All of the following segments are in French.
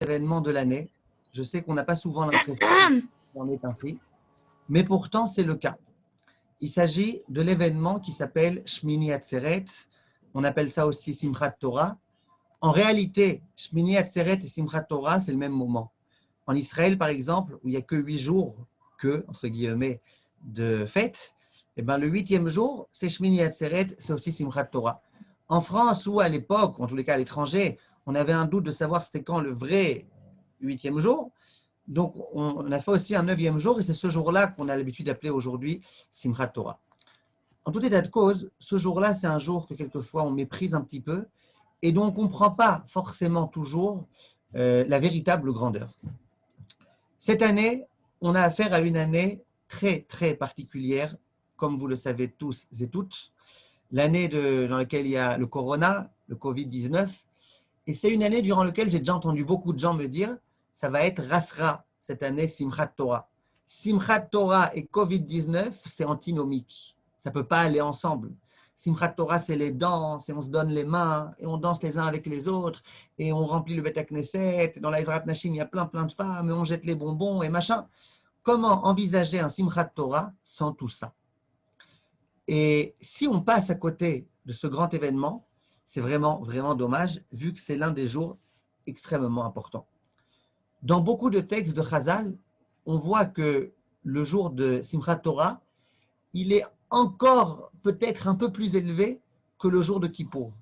événement de l'année. Je sais qu'on n'a pas souvent l'impression qu'en est ainsi, mais pourtant c'est le cas. Il s'agit de l'événement qui s'appelle Shmini Atzeret. On appelle ça aussi Simchat Torah. En réalité, Shmini Atzeret et Simchat Torah, c'est le même moment. En Israël, par exemple, où il n'y a que 8 jours, entre guillemets, de fête, et ben le 8e jour, c'est Shmini Atzeret, c'est aussi Simchat Torah. En France, ou à l'époque, en tous les cas à l'étranger, on avait un doute de savoir c'était quand le vrai 8e jour. Donc, on a fait aussi un 9e jour, et c'est ce jour-là qu'on a l'habitude d'appeler aujourd'hui Simchat Torah. En tout état de cause, ce jour-là, c'est un jour que quelquefois on méprise un petit peu, et dont on ne comprend pas forcément toujours la véritable grandeur. Cette année, on a affaire à une année très, très particulière, comme vous le savez tous et toutes, l'année dans laquelle il y a le corona, le Covid-19, et c'est une année durant laquelle j'ai déjà entendu beaucoup de gens me dire ça va être Rasra, cette année Simchat Torah. Simchat Torah et Covid-19, c'est antinomique. Ça ne peut pas aller ensemble. Simchat Torah, c'est les danses, et on se donne les mains, et on danse les uns avec les autres, et on remplit le Bet HaKnesset, et dans la Ezrat Nashim, il y a plein de femmes, et on jette les bonbons, et machin. Comment envisager un Simchat Torah sans tout ça? Et si on passe à côté de ce grand événement, c'est vraiment, vraiment dommage, vu que c'est l'un des jours extrêmement importants. Dans beaucoup de textes de Chazal, on voit que le jour de Simchat Torah, il est encore peut-être un peu plus élevé que le jour de Kippour.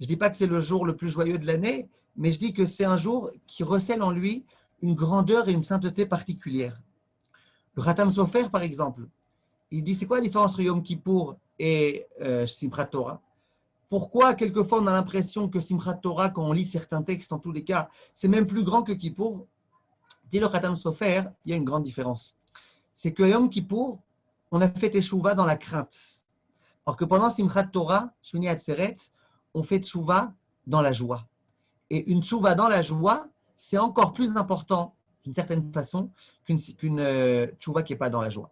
Je ne dis pas que c'est le jour le plus joyeux de l'année, mais je dis que c'est un jour qui recèle en lui une grandeur et une sainteté particulières. Le Khatam Sofer, par exemple, il dit c'est quoi la différence entre Yom Kippour et Simchat Torah? Pourquoi quelquefois on a l'impression que Simchat Torah, quand on lit certains textes, en tous les cas, c'est même plus grand que Kippour? Dit le Khatam Sofer, il y a une grande différence. C'est que Yom Kippour, on a fait Teshuvah dans la crainte. Alors que pendant Simchat Torah, Shmini Atzeret, on fait Teshuvah dans la joie. Et une Teshuvah dans la joie, c'est encore plus important, d'une certaine façon, qu'une Teshuvah qui n'est pas dans la joie.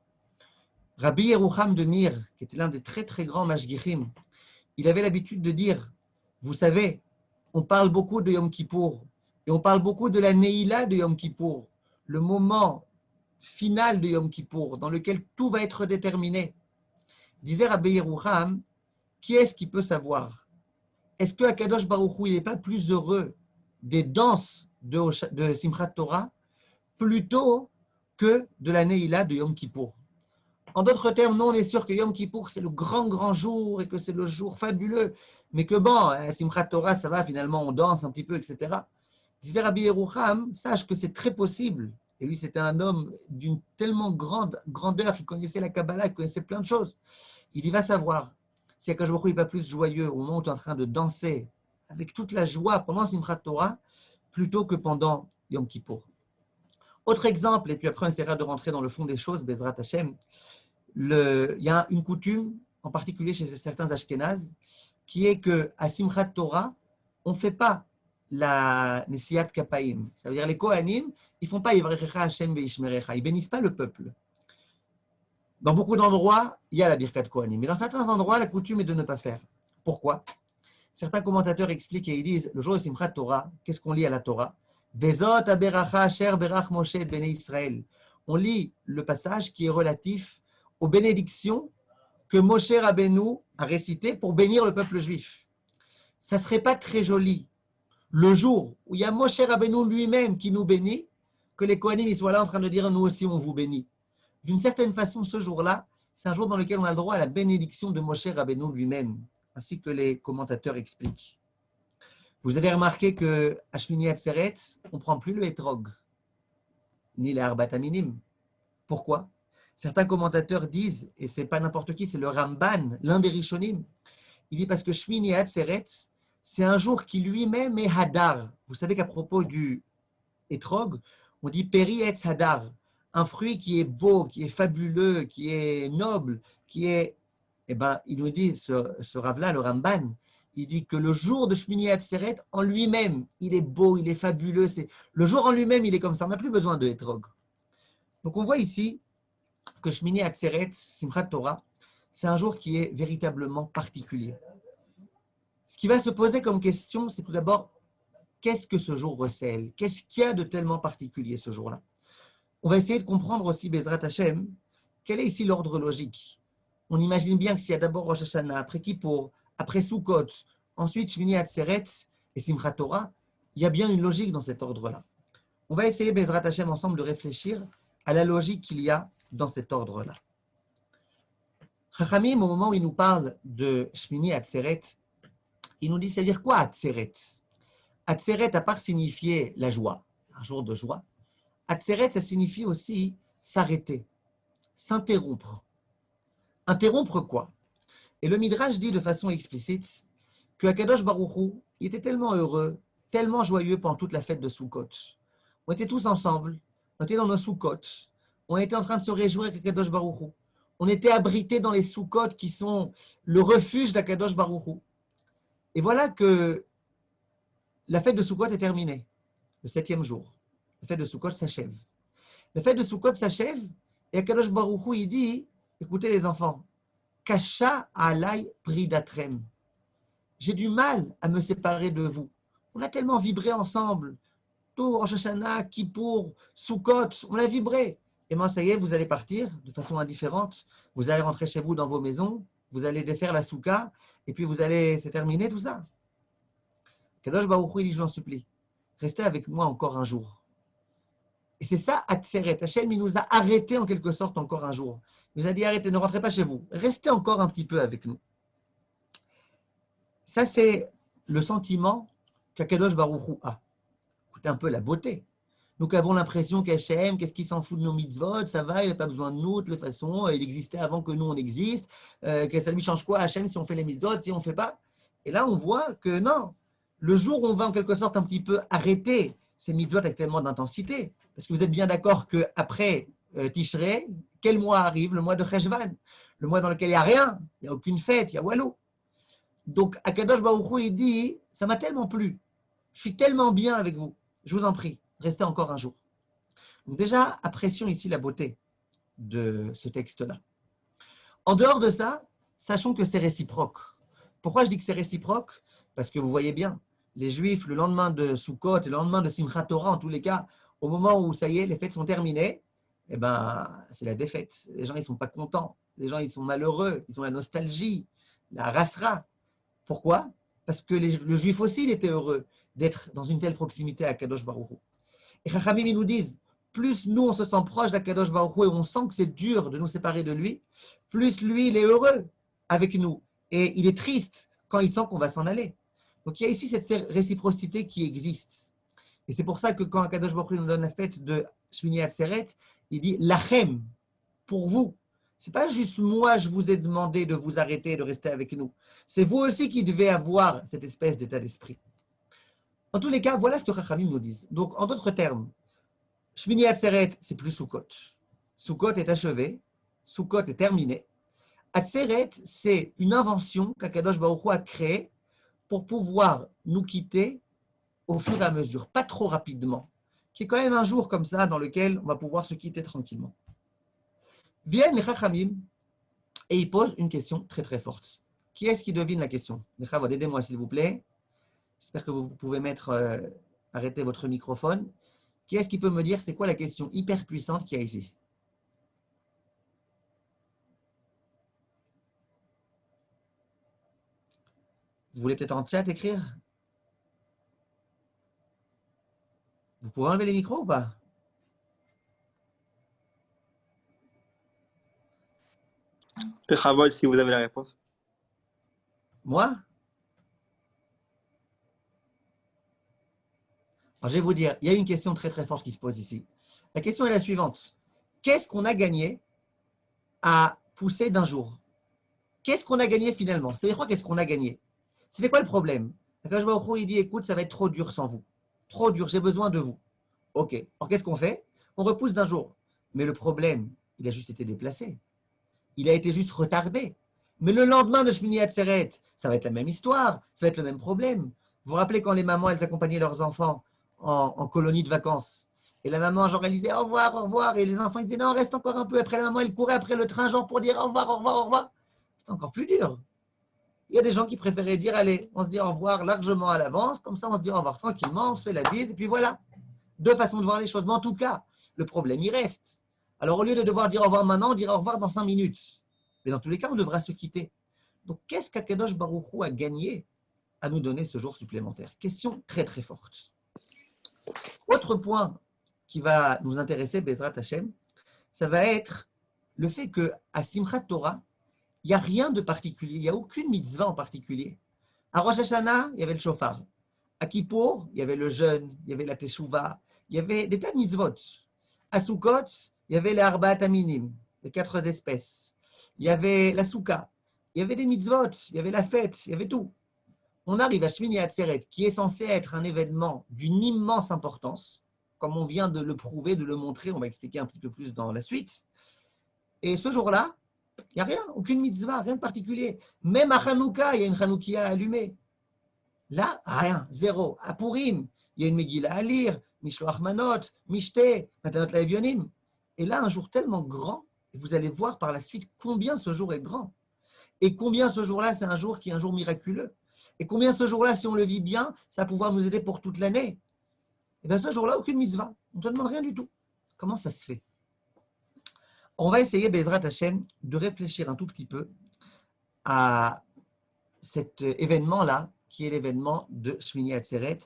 Rabbi Yerucham de Mir, qui était l'un des très très grands Mashgichim, il avait l'habitude de dire, vous savez, on parle beaucoup de Yom Kippour, et on parle beaucoup de la Neila de Yom Kippour, le moment final de Yom Kippour, dans lequel tout va être déterminé. Disait Rabbi Yerucham, qui est-ce qui peut savoir? Est-ce que Akadosh Baruch Hu, il n'est pas plus heureux des danses de Simchat Torah plutôt que de la Neila de Yom Kippour? En d'autres termes, nous, on est sûr que Yom Kippour, c'est le grand, grand jour et que c'est le jour fabuleux, mais que bon, à Simchat Torah, ça va, finalement, on danse un petit peu, etc. Disait Rabbi Yerucham, sache que c'est très possible. Et lui, c'était un homme d'une tellement grande grandeur, qui connaissait la Kabbalah, qui connaissait plein de choses. Il y va savoir si Akadosh Baruch Hu n'est pas plus joyeux au moment où tu es en train de danser avec toute la joie pendant Simchat Torah, plutôt que pendant Yom Kippour. Autre exemple, et puis après on essaiera de rentrer dans le fond des choses, Bezrat Hashem, il y a une coutume, en particulier chez certains Ashkénazes, qui est qu'à Simchat Torah, on ne fait pas la Nesiat Kapaim. Ça veut dire les Kohanim, ils ne font pas Yivrechecha Hashem Veishmerecha, ils ne bénissent pas le peuple. Dans beaucoup d'endroits, il y a la Birkat Kohanim, mais dans certains endroits, la coutume est de ne pas faire. Pourquoi? Certains commentateurs expliquent et ils disent, le jour de Simchat Torah, qu'est-ce qu'on lit à la Torah? Bezot aberacha asher berach Moshe et Bnei Israël. On lit le passage qui est relatif aux bénédictions que Moshe Rabbeinu a récitées pour bénir le peuple juif. Ça ne serait pas très joli, le jour où il y a Moshe Rabbeinu lui-même qui nous bénit, que les Kohanim ils soient là en train de dire, nous aussi on vous bénit. D'une certaine façon, ce jour-là, c'est un jour dans lequel on a le droit à la bénédiction de Moshe Rabbeinu lui-même, ainsi que les commentateurs expliquent. Vous avez remarqué qu'à Shmini Atzeret, on ne prend plus le Etrog, ni les Arbat Aminim. Pourquoi? Certains commentateurs disent, et ce n'est pas n'importe qui, c'est le Ramban, l'un des Rishonim, il dit parce que Shmini Atzeret, c'est un jour qui lui-même est Hadar. Vous savez qu'à propos du Etrog, on dit Peri Etz Hadar, un fruit qui est beau, qui est fabuleux, qui est noble, qui est... Eh bien, il nous dit, ce Rav-là, le Ramban, il dit que le jour de Shmini Atzeret, en lui-même, il est beau, il est fabuleux. Le jour en lui-même, il est comme ça. On n'a plus besoin de Etrog. Donc, on voit ici que Shmini Atzeret, Simchat Torah, c'est un jour qui est véritablement particulier. Ce qui va se poser comme question, c'est tout d'abord, qu'est-ce que ce jour recèle? Qu'est-ce qu'il y a de tellement particulier ce jour-là? On va essayer de comprendre aussi, Bezrat Hashem, quel est ici l'ordre logique. On imagine bien que s'il y a d'abord Rosh Hashanah, après Kippour, après Sukkot, ensuite Shmini Atzeret et Simchat Torah, il y a bien une logique dans cet ordre-là. On va essayer, Bezrat Hashem, ensemble de réfléchir à la logique qu'il y a dans cet ordre-là. Chachamim, au moment où il nous parle de Shmini Atzeret, il nous dit, ça veut dire quoi Atzeret? Atzeret, à part signifier la joie, un jour de joie, Atzeret, ça signifie aussi s'arrêter, s'interrompre. Interrompre quoi? Et le Midrash dit de façon explicite que Akadosh Baruch Hu, il était tellement heureux, tellement joyeux pendant toute la fête de Sukkot. On était tous ensemble, on était dans nos Sukkot, on était en train de se réjouir avec Akadosh Baruch Hu. On était abrités dans les Sukkot qui sont le refuge d'Akadosh Baruch Hu. Et voilà que la fête de Sukkot est terminée, le 7e jour. La fête de Sukkot s'achève. La fête de Sukkot s'achève et Akadosh Baruch Hu, il dit, écoutez les enfants, Kasha alay pridatrem. J'ai du mal à me séparer de vous. On a tellement vibré ensemble. Tout Rosh Hashanah, Kippour, Sukkot, on a vibré. Et moi, ça y est, vous allez partir de façon indifférente. Vous allez rentrer chez vous dans vos maisons. Vous allez défaire la soukha. Et puis vous allez, c'est terminé tout ça. Kadosh Baruch Hu, il dit, j'en supplie, restez avec moi encore un jour. Et c'est ça, Atzeret. Hachem, il nous a arrêtés en quelque sorte encore un jour. Il nous a dit, arrêtez, ne rentrez pas chez vous. Restez encore un petit peu avec nous. Ça, c'est le sentiment qu'Akadosh Baruch Hu a. Écoutez un peu la beauté. Nous avons l'impression qu'Hachem, qu'est-ce qu'il s'en fout de nos mitzvot, ça va, il n'a pas besoin de nous de toute façon, il existait avant que nous on existe, que ça lui change quoi Hachem si on fait les mitzvot, si on ne fait pas. Et là, on voit que non, le jour où on va en quelque sorte un petit peu arrêter ces mitzvot avec tellement d'intensité, parce que vous êtes bien d'accord qu'après Tishrei, quel mois arrive? Le mois de Cheshvan, le mois dans lequel il n'y a rien, il n'y a aucune fête, il y a Walou. Donc, Akadosh Baruch Hu, il dit, ça m'a tellement plu, je suis tellement bien avec vous, je vous en prie, restez encore un jour. Donc déjà, apprécions ici la beauté de ce texte-là. En dehors de ça, sachons que c'est réciproque. Pourquoi je dis que c'est réciproque? Parce que vous voyez bien, les Juifs, le lendemain de Sukkot et le lendemain de Simchat Torah, en tous les cas, au moment où ça y est, les fêtes sont terminées, eh ben, c'est la défaite. Les gens, ils ne sont pas contents. Les gens, ils sont malheureux. Ils ont la nostalgie, la rasra. Pourquoi? Parce que le Juif aussi, il était heureux d'être dans une telle proximité à Kadosh Baruch Hu. Et Chachamim, ils nous disent, plus nous, on se sent proche d'Akadosh Baruch Hu et on sent que c'est dur de nous séparer de lui, plus lui, il est heureux avec nous. Et il est triste quand il sent qu'on va s'en aller. Donc il y a ici cette réciprocité qui existe. Et c'est pour ça que quand Akadosh Baruch Hu nous donne la fête de Shmini Atzeret, il dit Lachem, pour vous. Ce n'est pas juste moi, je vous ai demandé de vous arrêter et de rester avec nous. C'est vous aussi qui devez avoir cette espèce d'état d'esprit. En tous les cas, voilà ce que Chachamim nous disent. Donc, en d'autres termes, Shmini Atzeret, c'est plus Sukkot. Sukkot est achevé, Sukkot est terminé. Atzeret, c'est une invention qu'Akadosh Baruch Hu a créée pour pouvoir nous quitter au fur et à mesure, pas trop rapidement, qui est quand même un jour comme ça dans lequel on va pouvoir se quitter tranquillement. Viennent les Chachamim et ils posent une question très très forte. Qui est-ce qui devine la question? Les Chavod, aidez-moi s'il vous plaît. J'espère que vous pouvez arrêter votre microphone. Qui est-ce qui peut me dire c'est quoi la question hyper puissante qu'il y a ici? Vous voulez peut-être en chat écrire? Vous pouvez enlever les micros ou pas? Chavod, si vous avez la réponse. Moi? Alors, je vais vous dire, il y a une question très très forte qui se pose ici. La question est la suivante. Qu'est-ce qu'on a gagné à pousser d'un jour? Qu'est-ce qu'on a gagné finalement? C'est quoi qu'est-ce qu'on a gagné? C'est quoi le problème? Akadosh Baruch Hu, il dit, écoute, ça va être trop dur sans vous. Trop dur, j'ai besoin de vous. Ok. Alors qu'est-ce qu'on fait? On repousse d'un jour. Mais le problème, il a juste été déplacé. Il a été juste retardé. Mais le lendemain de Shmini Atzeret, ça va être la même histoire, ça va être le même problème. Vous vous rappelez quand les mamans, elles accompagnaient leurs enfants en colonie de vacances. Et la maman, genre, elle disait au revoir. Et les enfants, ils disaient non, reste encore un peu. Après la maman, elle courait après le train, genre, pour dire au revoir. C'était encore plus dur. Il y a des gens qui préféraient dire, allez, on se dit au revoir largement à l'avance, comme ça on se dit au revoir tranquillement, on se fait la bise, et puis voilà. Deux façons de voir les choses. Mais en tout cas, le problème, il reste. Alors au lieu de devoir dire au revoir maintenant, on dira au revoir dans 5 minutes. Mais dans tous les cas, on devra se quitter. Donc qu'est-ce qu'Akadosh Baruch Hu a gagné à nous donner ce jour supplémentaire? Question très très forte. Autre point qui va nous intéresser, Bezrat Hashem, ça va être le fait qu'à Simchat Torah, il n'y a rien de particulier, il n'y a aucune mitzvah en particulier. À Rosh Hashanah, il y avait le shofar. À Kippour, il y avait le jeûne, il y avait la teshuva, il y avait des tas de mitzvot. À Sukkot, il y avait les Arbaat Aminim, les 4 espèces. Il y avait la Souka, il y avait des mitzvot, il y avait la fête, il y avait tout. On arrive à Shmini Atzeret, qui est censé être un événement d'une immense importance, comme on vient de le prouver, de le montrer, on va expliquer un petit peu plus dans la suite. Et ce jour-là, il n'y a rien, aucune mitzvah, rien de particulier. Même à Hanouka, il y a une Hanoukia allumée. Là, rien, zéro. À Purim, il y a une Megillah à lire, Mishloach Manot, Mishte, Matanot Laevionim. Et là, un jour tellement grand, et vous allez voir par la suite combien ce jour est grand. Et combien ce jour-là, c'est un jour qui est un jour miraculeux. Et combien ce jour-là, si on le vit bien, ça va pouvoir nous aider pour toute l'année. Et bien ce jour-là, aucune mitzvah. On ne te demande rien du tout. Comment ça se fait? On va essayer, Bezrat Hashem, de réfléchir un tout petit peu à cet événement-là, qui est l'événement de Shmini Atzeret,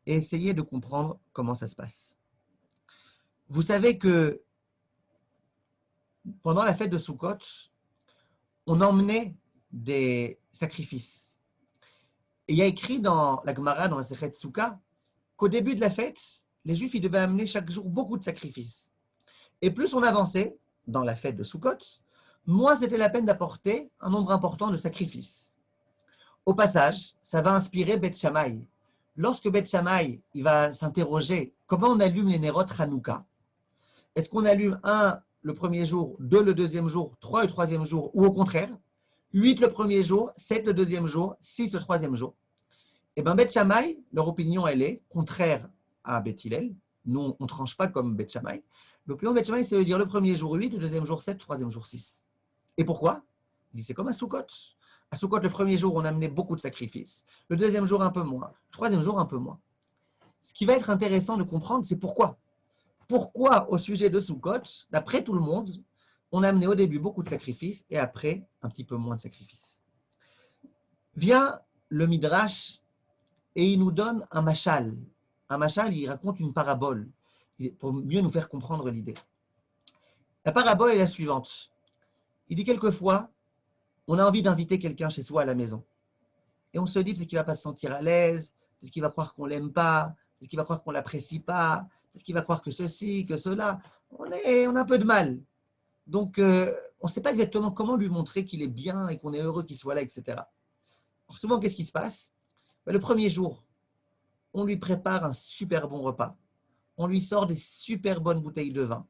et essayer de comprendre comment ça se passe. Vous savez que pendant la fête de Sukkot, on emmenait des sacrifices. Et il y a écrit dans la Gemara, dans la Sechet Souka, qu'au début de la fête, les Juifs ils devaient amener chaque jour beaucoup de sacrifices. Et plus on avançait dans la fête de Sukkot, moins c'était la peine d'apporter un nombre important de sacrifices. Au passage, ça va inspirer Beth Shammai. Lorsque Beth Shammai il va s'interroger comment on allume les Nerot Hanouka, est-ce qu'on allume 1 le premier jour, 2 le deuxième jour, 3 le troisième jour, ou au contraire, 8 le premier jour, 7 le deuxième jour, 6 le troisième jour? Et bien Beth Shammai, leur opinion elle est contraire à Beth Hillel. Nous on ne tranche pas comme Beth Shammai. L'opinion de Beth Shammai c'est de dire le premier jour 8, le deuxième jour 7, le troisième jour 6. Et pourquoi? Il dit c'est comme à Sukkot. À Sukkot, le premier jour, on amenait beaucoup de sacrifices. Le deuxième jour, un peu moins. Le troisième jour, un peu moins. Ce qui va être intéressant de comprendre, c'est pourquoi. Pourquoi, au sujet de Sukkot, d'après tout le monde, on amenait au début beaucoup de sacrifices et après, un petit peu moins de sacrifices. Vient le Midrash et il nous donne un mashal. Un mashal, il raconte une parabole pour mieux nous faire comprendre l'idée. La parabole est la suivante. Il dit quelquefois, on a envie d'inviter quelqu'un chez soi à la maison. Et on se dit peut-être qu'il ne va pas se sentir à l'aise, peut-être qu'il va croire qu'on ne l'aime pas, peut-être qu'il va croire qu'on ne l'apprécie pas, peut-être qu'il va croire que ceci, que cela. On a un peu de mal. Donc, on ne sait pas exactement comment lui montrer qu'il est bien et qu'on est heureux qu'il soit là, etc. Alors souvent, qu'est-ce qui se passe? Le premier jour, on lui prépare un super bon repas. On lui sort des super bonnes bouteilles de vin.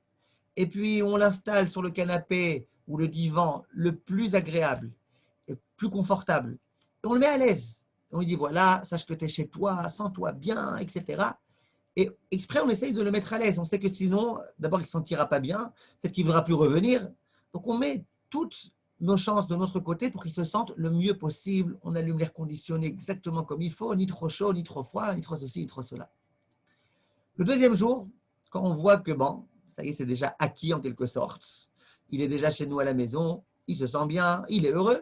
Et puis, on l'installe sur le canapé ou le divan le plus agréable et plus confortable. Et on le met à l'aise. On lui dit, voilà, sache que tu es chez toi, sens-toi bien, etc. Et exprès, on essaye de le mettre à l'aise. On sait que sinon, d'abord, il ne se sentira pas bien, peut-être qu'il ne voudra plus revenir. Donc, on met toutes nos chances de notre côté pour qu'il se sente le mieux possible. On allume l'air conditionné exactement comme il faut, ni trop chaud, ni trop froid, ni trop ceci, ni trop cela. Le deuxième jour, quand on voit que, bon, ça y est, c'est déjà acquis en quelque sorte, il est déjà chez nous à la maison, il se sent bien, il est heureux,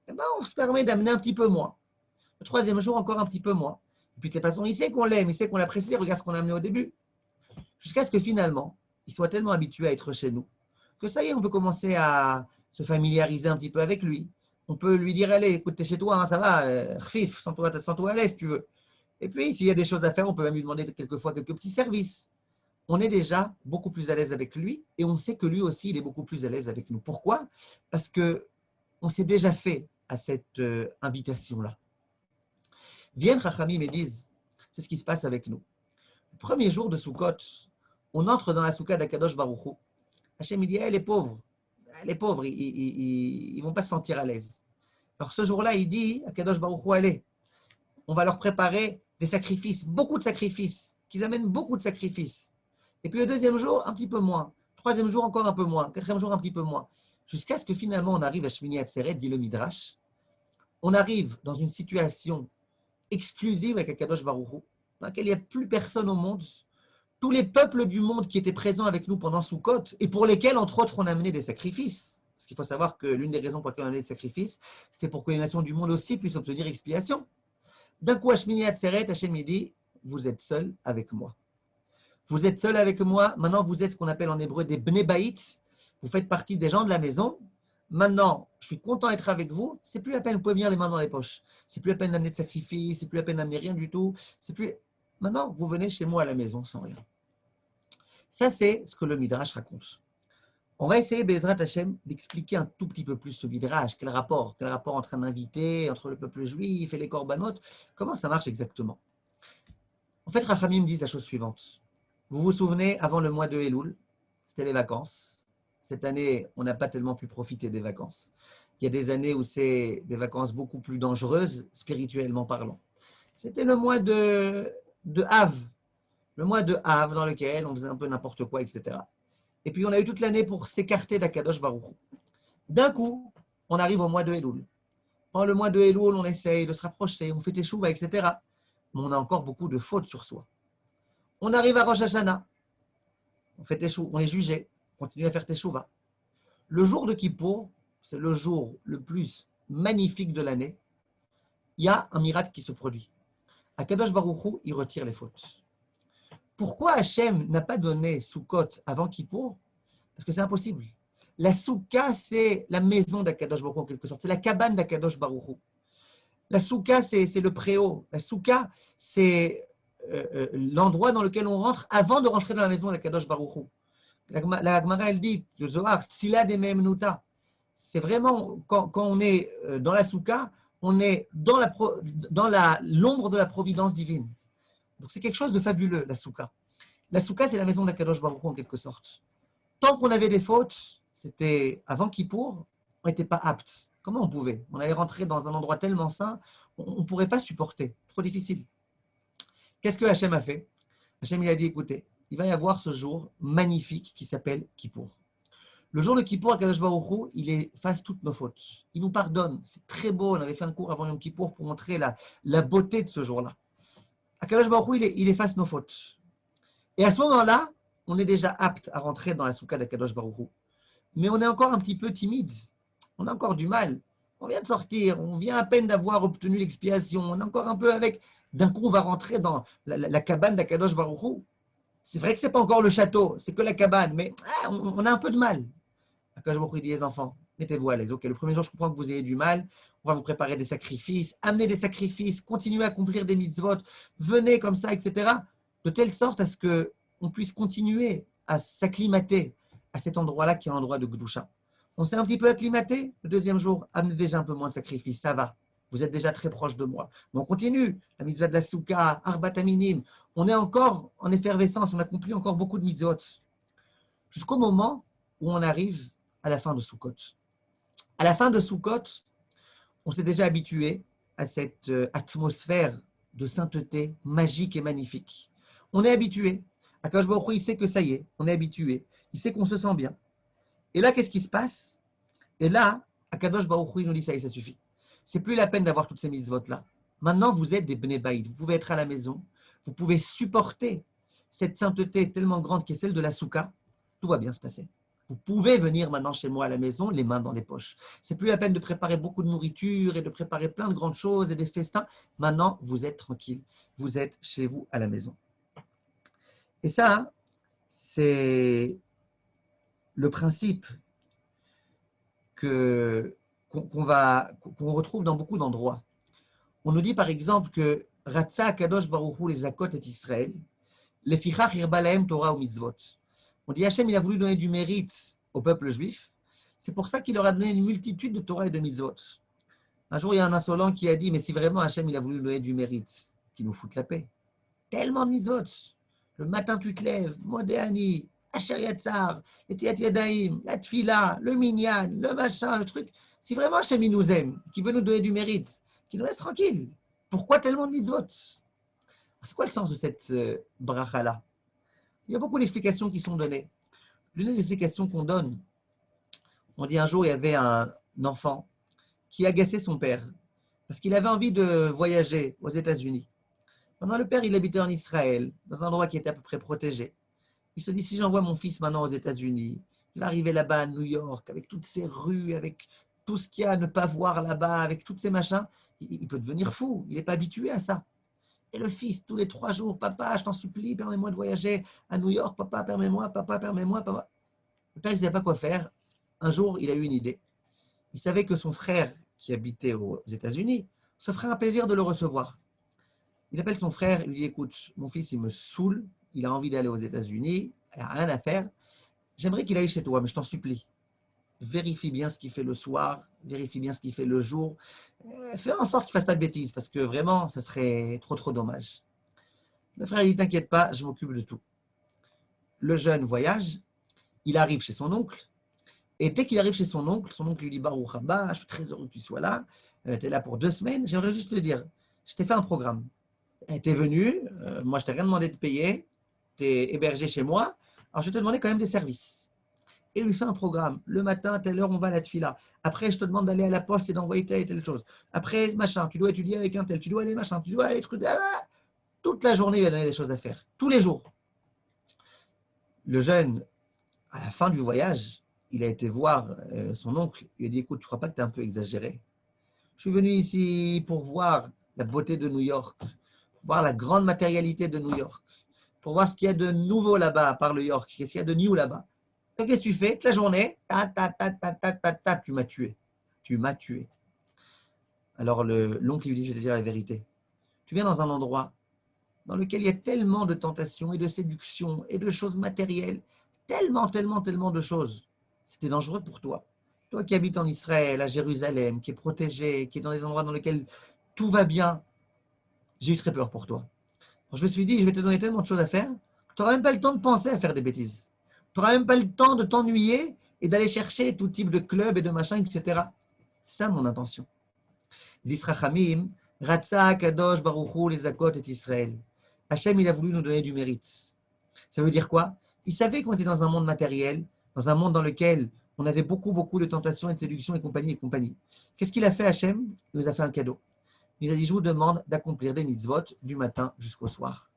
eh ben, on se permet d'amener un petit peu moins. Le troisième jour, encore un petit peu moins. Et puis de toute façon, il sait qu'on l'aime, il sait qu'on l'apprécie, regarde ce qu'on a amené au début. Jusqu'à ce que finalement, il soit tellement habitué à être chez nous, que ça y est, on peut commencer à se familiariser un petit peu avec lui. On peut lui dire, allez, écoute, t'es chez toi, hein, ça va, khfif, sens-toi à l'aise si tu veux. Et puis, s'il y a des choses à faire, on peut même lui demander quelquefois quelques petits services. On est déjà beaucoup plus à l'aise avec lui et on sait que lui aussi, il est beaucoup plus à l'aise avec nous. Pourquoi? Parce qu'on s'est déjà fait à cette invitation-là. Viennent Chachamim et disent, c'est ce qui se passe avec nous. Le premier jour de Sukkot, on entre dans la Soukha d'Akadosh Baruch Hu. Hachem il dit, les pauvres, ils ne vont pas se sentir à l'aise. Alors ce jour-là, il dit, Akadosh Baruch Hu, allez, on va leur préparer des sacrifices, beaucoup de sacrifices, qu'ils amènent beaucoup de sacrifices. Et puis le deuxième jour, un petit peu moins. Troisième jour, encore un peu moins. Quatrième jour, un petit peu moins. Jusqu'à ce que finalement, on arrive à Shmini Atzeret, dit le Midrash. on arrive dans une situation exclusive avec Akadosh Baruch Hu, dans laquelle il n'y a plus personne au monde, tous les peuples du monde qui étaient présents avec nous pendant Sukkot, et pour lesquels, entre autres, on a amené des sacrifices. Parce qu'il faut savoir que l'une des raisons pour lesquelles on a amené des sacrifices, c'est pour que les nations du monde aussi puissent obtenir expiation. D'un coup, Hashmini Atzeret, Hachem dit, vous êtes seuls avec moi. Vous êtes seuls avec moi. Maintenant, vous êtes ce qu'on appelle en hébreu des Bnei Baït. Vous faites partie des gens de la maison. Maintenant, je suis content d'être avec vous. C'est plus la peine, vous pouvez venir les mains dans les poches. C'est plus la peine d'amener de sacrifice, c'est plus la peine d'amener rien du tout. C'est plus... Maintenant, vous venez chez moi à la maison sans rien. Ça, c'est ce que le Midrash raconte. On va essayer, Bezrat Hashem, d'expliquer un tout petit peu plus ce Midrash. Quel rapport entre un invité, entre le peuple juif et les corbanotes. Comment ça marche exactement? En fait, Rachamim dit la chose suivante. Vous vous souvenez, avant le mois de Elul, c'était les vacances. Cette année, on n'a pas tellement pu profiter des vacances. Il y a des années où c'est des vacances beaucoup plus dangereuses, spirituellement parlant. C'était le mois de Av, le mois de Av dans lequel on faisait un peu n'importe quoi, etc. Et puis on a eu toute l'année pour s'écarter d'Akadosh Baruch Hu. D'un coup, on arrive au mois de Elul. Pendant le mois de Elul, on essaye de se rapprocher, on fait teshuva, etc. Mais on a encore beaucoup de fautes sur soi. On arrive à Rosh Hashanah, on fait teshuva, on est jugé, on continue à faire teshuva. Le jour de Kippour, c'est le jour le plus magnifique de l'année. Il y a un miracle qui se produit. Akadosh Baruch Hu, il retire les fautes. Pourquoi Hachem n'a pas donné Sukkot avant Kippour? Parce que c'est impossible. La Soukha, c'est la maison d'Akadosh Baruch Hu, en quelque sorte. C'est la cabane d'Akadosh Baruch Hu. La Soukha, c'est le préau. La Soukha, c'est l'endroit dans lequel on rentre avant de rentrer dans la maison d'Akadosh Baruch Hu. La Gemara, elle dit, le Zohar, Tzila de Memnuta. C'est vraiment, quand on est dans la Soukha, on est dans l'ombre de la providence divine. Donc c'est quelque chose de fabuleux, la Soukha. La Soukha, c'est la maison d'Akadosh Baruch Hu, en quelque sorte. Tant qu'on avait des fautes, c'était avant Kippour, on n'était pas apte. Comment on pouvait? On allait rentrer dans un endroit tellement saint, on ne pourrait pas supporter. Trop difficile. Qu'est-ce que Hachem a fait? Hachem, il a dit, écoutez, il va y avoir ce jour magnifique qui s'appelle Kippour. Le jour de Kippour, Akadosh Baruch Hu, il efface toutes nos fautes. Il nous pardonne. C'est très beau. On avait fait un cours avant Yom Kippour pour montrer la beauté de ce jour-là. Akadosh Baruch Hu, il efface nos fautes. Et à ce moment-là, on est déjà apte à rentrer dans la soukha d'Akadosh Baruch Hu. Mais on est encore un petit peu timide. On a encore du mal. On vient de sortir. On vient à peine d'avoir obtenu l'expiation. On est encore un peu avec... D'un coup, on va rentrer dans la cabane d'Akadosh Baruch Hu. C'est vrai que ce n'est pas encore le château, c'est que la cabane, mais on a un peu de mal. Akadosh Baruch Hu dit, les enfants, mettez-vous à l'aise. Ok, le premier jour, je comprends que vous ayez du mal. On va vous préparer des sacrifices, amener des sacrifices, continuer à accomplir des mitzvot, venez comme ça, etc. De telle sorte à ce qu'on puisse continuer à s'acclimater à cet endroit-là qui est un endroit de Gdusha. On s'est un petit peu acclimaté. Le deuxième jour, amenez déjà un peu moins de sacrifices, ça va. Vous êtes déjà très proche de moi. Mais on continue. La mitzvah de la soukha, Arbat Aminim. On est encore en effervescence, on accomplit encore beaucoup de mitzvot. Jusqu'au moment où on arrive à la fin de Sukkot. À la fin de Sukkot, on s'est déjà habitué à cette atmosphère de sainteté magique et magnifique. On est habitué. Akadosh Baruch Hu, il sait que ça y est, on est habitué. Il sait qu'on se sent bien. Et là, qu'est-ce qui se passe? Et là, Akadosh Baruch Hu, il nous dit ça y est, ça suffit. C'est plus la peine d'avoir toutes ces mitzvot-là. Maintenant, vous êtes des Bnei Baït. Vous pouvez être à la maison. Vous pouvez supporter cette sainteté tellement grande qui est celle de la soukha. Tout va bien se passer. Vous pouvez venir maintenant chez moi à la maison, les mains dans les poches. C'est plus la peine de préparer beaucoup de nourriture et de préparer plein de grandes choses et des festins. Maintenant, vous êtes tranquille. Vous êtes chez vous à la maison. Et ça, c'est le principe qu'on retrouve dans beaucoup d'endroits. On nous dit par exemple que Ratza Kadosh Baruch Hu les Zakot et Israël, les Fichach Irba Lahem Torah ou Mitzvot. On dit Hachem, il a voulu donner du mérite au peuple juif. C'est pour ça qu'il leur a donné une multitude de Torah et de Mitzvot. Un jour, il y a un insolent qui a dit, mais si vraiment Hachem, il a voulu donner du mérite, qu'il nous foute la paix. Tellement de Mitzvot. Le matin, tu te lèves, Modéani, Asher Yatzar, les Tiyat Yadaim, la Tfila, le Minyan, le machin, le truc. Si vraiment Hachem, il nous aime, qu'il veut nous donner du mérite, qu'il nous laisse tranquille. Pourquoi tellement de Mitzvot? C'est quoi le sens de cette bracha-là? Il y a beaucoup d'explications qui sont données. L'une des explications qu'on donne, on dit un jour, il y avait un enfant qui agaçait son père. parce qu'il avait envie de voyager aux États-Unis. Maintenant, le père, il habitait en Israël, dans un endroit qui était à peu près protégé. Il se dit, si j'envoie mon fils maintenant aux États-Unis, il va arriver là-bas à New York, avec toutes ces rues, avec tout ce qu'il y a à ne pas voir là-bas, avec tous ces machins, il peut devenir fou. Il n'est pas habitué à ça. Et le fils, tous les 3 jours, papa, je t'en supplie, permets-moi de voyager à New York, papa, permets-moi, papa, permets-moi, papa. Le père, il ne savait pas quoi faire. Un jour, il a eu une idée. Il savait que son frère, qui habitait aux États-Unis, se ferait un plaisir de le recevoir. Il appelle son frère, il lui dit, écoute, mon fils, il me saoule, il a envie d'aller aux États-Unis, il n'a rien à faire. J'aimerais qu'il aille chez toi, mais je t'en supplie. Vérifie bien ce qu'il fait le soir, vérifie bien ce qu'il fait le jour. Fais en sorte qu'il ne fasse pas de bêtises, parce que vraiment, ça serait trop dommage. Le frère il dit, t'inquiète pas, je m'occupe de tout. Le jeune voyage, il arrive chez son oncle, et dès qu'il arrive chez son oncle lui dit, Baruch haba, je suis très heureux que tu sois là, tu es là pour 2 semaines, j'aimerais juste te dire, je t'ai fait un programme. Tu es venu, moi je t'ai rien demandé de payer, tu es hébergé chez moi, alors je vais te demander quand même des services. Et il lui fait un programme. Le matin, à telle heure, on va à la tefila. Après, je te demande d'aller à la poste et d'envoyer telle et telle chose. Après, machin, tu dois étudier avec un tel, tu dois aller machin, tu dois aller truc. Toute la journée, il va donner des choses à faire. Tous les jours. Le jeune, à la fin du voyage, il a été voir son oncle. Il lui a dit, écoute, tu ne crois pas que tu es un peu exagéré? Je suis venu ici pour voir la beauté de New York, pour voir la grande matérialité de New York, pour voir ce qu'il y a de nouveau là-bas, par le York, qu'est-ce qu'il y a de new là-bas. Et qu'est-ce que tu fais? Toute la journée, tu m'as tué. Tu m'as tué. Alors l'oncle lui dit, je vais te dire la vérité. Tu viens dans un endroit dans lequel il y a tellement de tentations et de séductions et de choses matérielles, tellement de choses. C'était dangereux pour toi. Toi qui habites en Israël, à Jérusalem, qui est protégé, qui est dans des endroits dans lesquels tout va bien, j'ai eu très peur pour toi. Alors, je me suis dit, je vais te donner tellement de choses à faire, tu n'auras même pas le temps de penser à faire des bêtises. Tu n'auras même pas le temps de t'ennuyer et d'aller chercher tout type de club et de machin, etc. C'est ça mon intention. L'Israchamim, Ratsa Kadosh Baruchou les Zakot et Israël. Hachem, il a voulu nous donner du mérite. Ça veut dire quoi? Il savait qu'on était dans un monde matériel, dans un monde dans lequel on avait beaucoup de tentations et de séductions et compagnie et compagnie. Qu'est-ce qu'il a fait Hachem? Il nous a fait un cadeau. Il a dit, je vous demande d'accomplir des mitzvot du matin jusqu'au soir.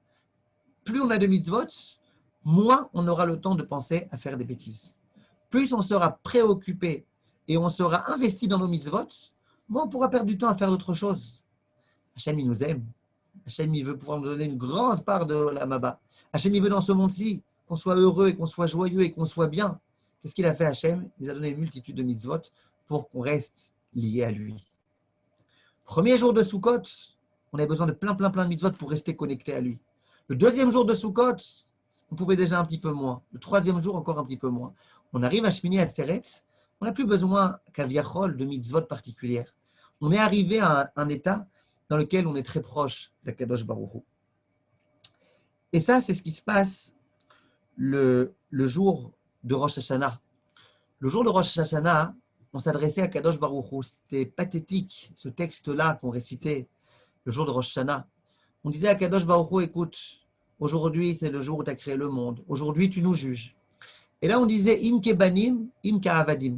Plus on a de mitzvot, moins on aura le temps de penser à faire des bêtises. Plus on sera préoccupé et on sera investi dans nos mitzvot, moins on pourra perdre du temps à faire d'autres choses. Hachem, il nous aime. Hachem, il veut pouvoir nous donner une grande part de l'amaba. Hachem, il veut dans ce monde-ci qu'on soit heureux et qu'on soit joyeux et qu'on soit bien. Qu'est-ce qu'il a fait Hachem? Il nous a donné une multitude de mitzvot pour qu'on reste lié à lui. Premier jour de Sukkot, on a besoin de plein de mitzvot pour rester connecté à lui. Le deuxième jour de Sukkot, on pouvait déjà un petit peu moins. Le troisième jour, encore un petit peu moins. On arrive à Shmini Atzeret, on n'a plus besoin qu'à Viachol de mitzvot particulières. On est arrivé à un état dans lequel on est très proche d'Akadosh Baruch Hu. Et ça, c'est ce qui se passe le jour de Rosh Hashanah. Le jour de Rosh Hashanah, on s'adressait à Kadosh Baruch Hu. C'était pathétique, ce texte-là qu'on récitait le jour de Rosh Hashanah. On disait à Kadosh Baruch Hu, écoute, aujourd'hui, c'est le jour où tu as créé le monde. Aujourd'hui, tu nous juges. Et là, on disait, Im kebanim, im ka'avadim.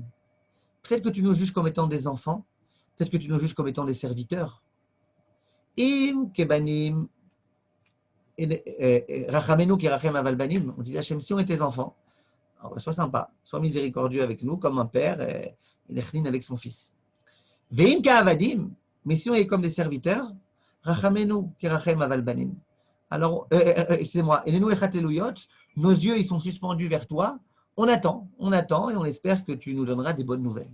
Peut-être que tu nous juges comme étant des enfants. Peut-être que tu nous juges comme étant des serviteurs. Im kebanim, rachamenu kirachem avalbanim. On disait, Hachem, si on est tes enfants, alors, sois sympa, sois miséricordieux avec nous, comme un père, et l'echlin avec son fils. Veim ka'avadim, mais si on est comme des serviteurs, rachamenu kirachem avalbanim. Alors, excusez-moi, nos yeux, ils sont suspendus vers toi. On attend, et on espère que tu nous donneras des bonnes nouvelles.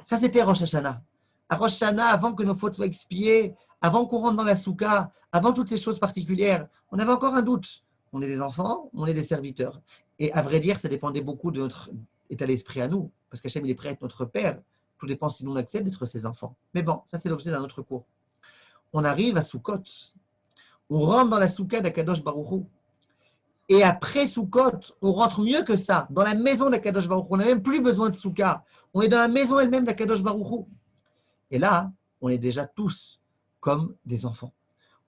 Ça, c'était Rosh Hashanah. À Rosh Hashanah, avant que nos fautes soient expiées, avant qu'on rentre dans la soukha, avant toutes ces choses particulières, on avait encore un doute. On est des enfants, on est des serviteurs. Et à vrai dire, ça dépendait beaucoup de notre état d'esprit à nous, parce qu'Hachem, il est prêt à être notre père. Tout dépend si nous on accepte d'être ses enfants. Mais bon, ça, c'est l'objet d'un autre cours. On arrive à Sukkot. On rentre dans la soukha d'Akadosh Baruch Hu. Et après Sukkot, on rentre mieux que ça, dans la maison d'Akadosh Baruch Hu. On n'a même plus besoin de soukha. On est dans la maison elle-même d'Akadosh Baruch Hu. Et là, on est déjà tous comme des enfants.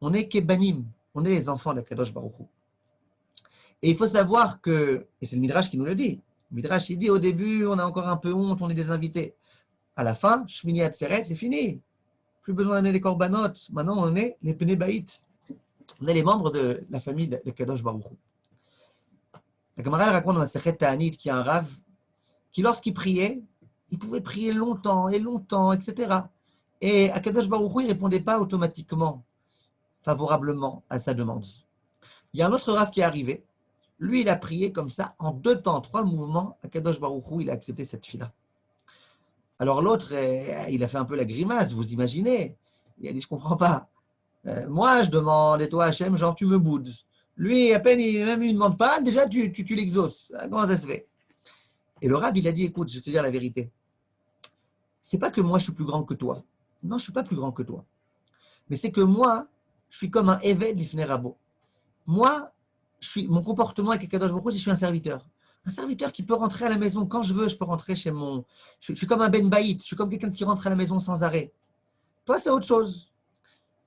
On est kebanim, on est les enfants d'Akadosh Baruch Hu. Et il faut savoir que, et c'est le Midrash qui nous le dit, le Midrash il dit au début, on a encore un peu honte, on est des invités. À la fin, Shmini Atzeret, c'est fini. plus besoin d'amener les corbanotes. Maintenant, on est les Pnei Baït. On est les membres de la famille de Kadosh Baruch Hu. La Gemara raconte dans la Sechet Ta'anit qu'il y a un Rav qui, lorsqu'il priait, il pouvait prier longtemps et longtemps, etc. Et à Kadosh Baruch Hu, il ne répondait pas automatiquement, favorablement à sa demande. Il y a un autre Rav qui est arrivé. Lui, il a prié comme ça, en 2 temps, 3 mouvements. À Kadosh Baruch Hu, il a accepté cette fila. Alors l'autre, il a fait un peu la grimace, vous imaginez. Il a dit, je ne comprends pas. Moi, je demande, et toi, Hachem, genre, tu me boudes. Lui, à peine, même il ne demande pas, déjà, tu l'exauces. Comment ça se fait? Et le Rav, il a dit, écoute, je vais te dire la vérité. C'est pas que moi, je suis plus grand que toi. Non, je ne suis pas plus grand que toi. Mais c'est que moi, je suis comme un Eved Lifnei Rabo. Moi, mon comportement avec Kadosh Baruch Hu, c'est que je suis un serviteur. Un serviteur qui peut rentrer à la maison quand je veux, je peux rentrer chez mon... Je suis comme un Ben Baït, je suis comme quelqu'un qui rentre à la maison sans arrêt. Toi, c'est autre chose.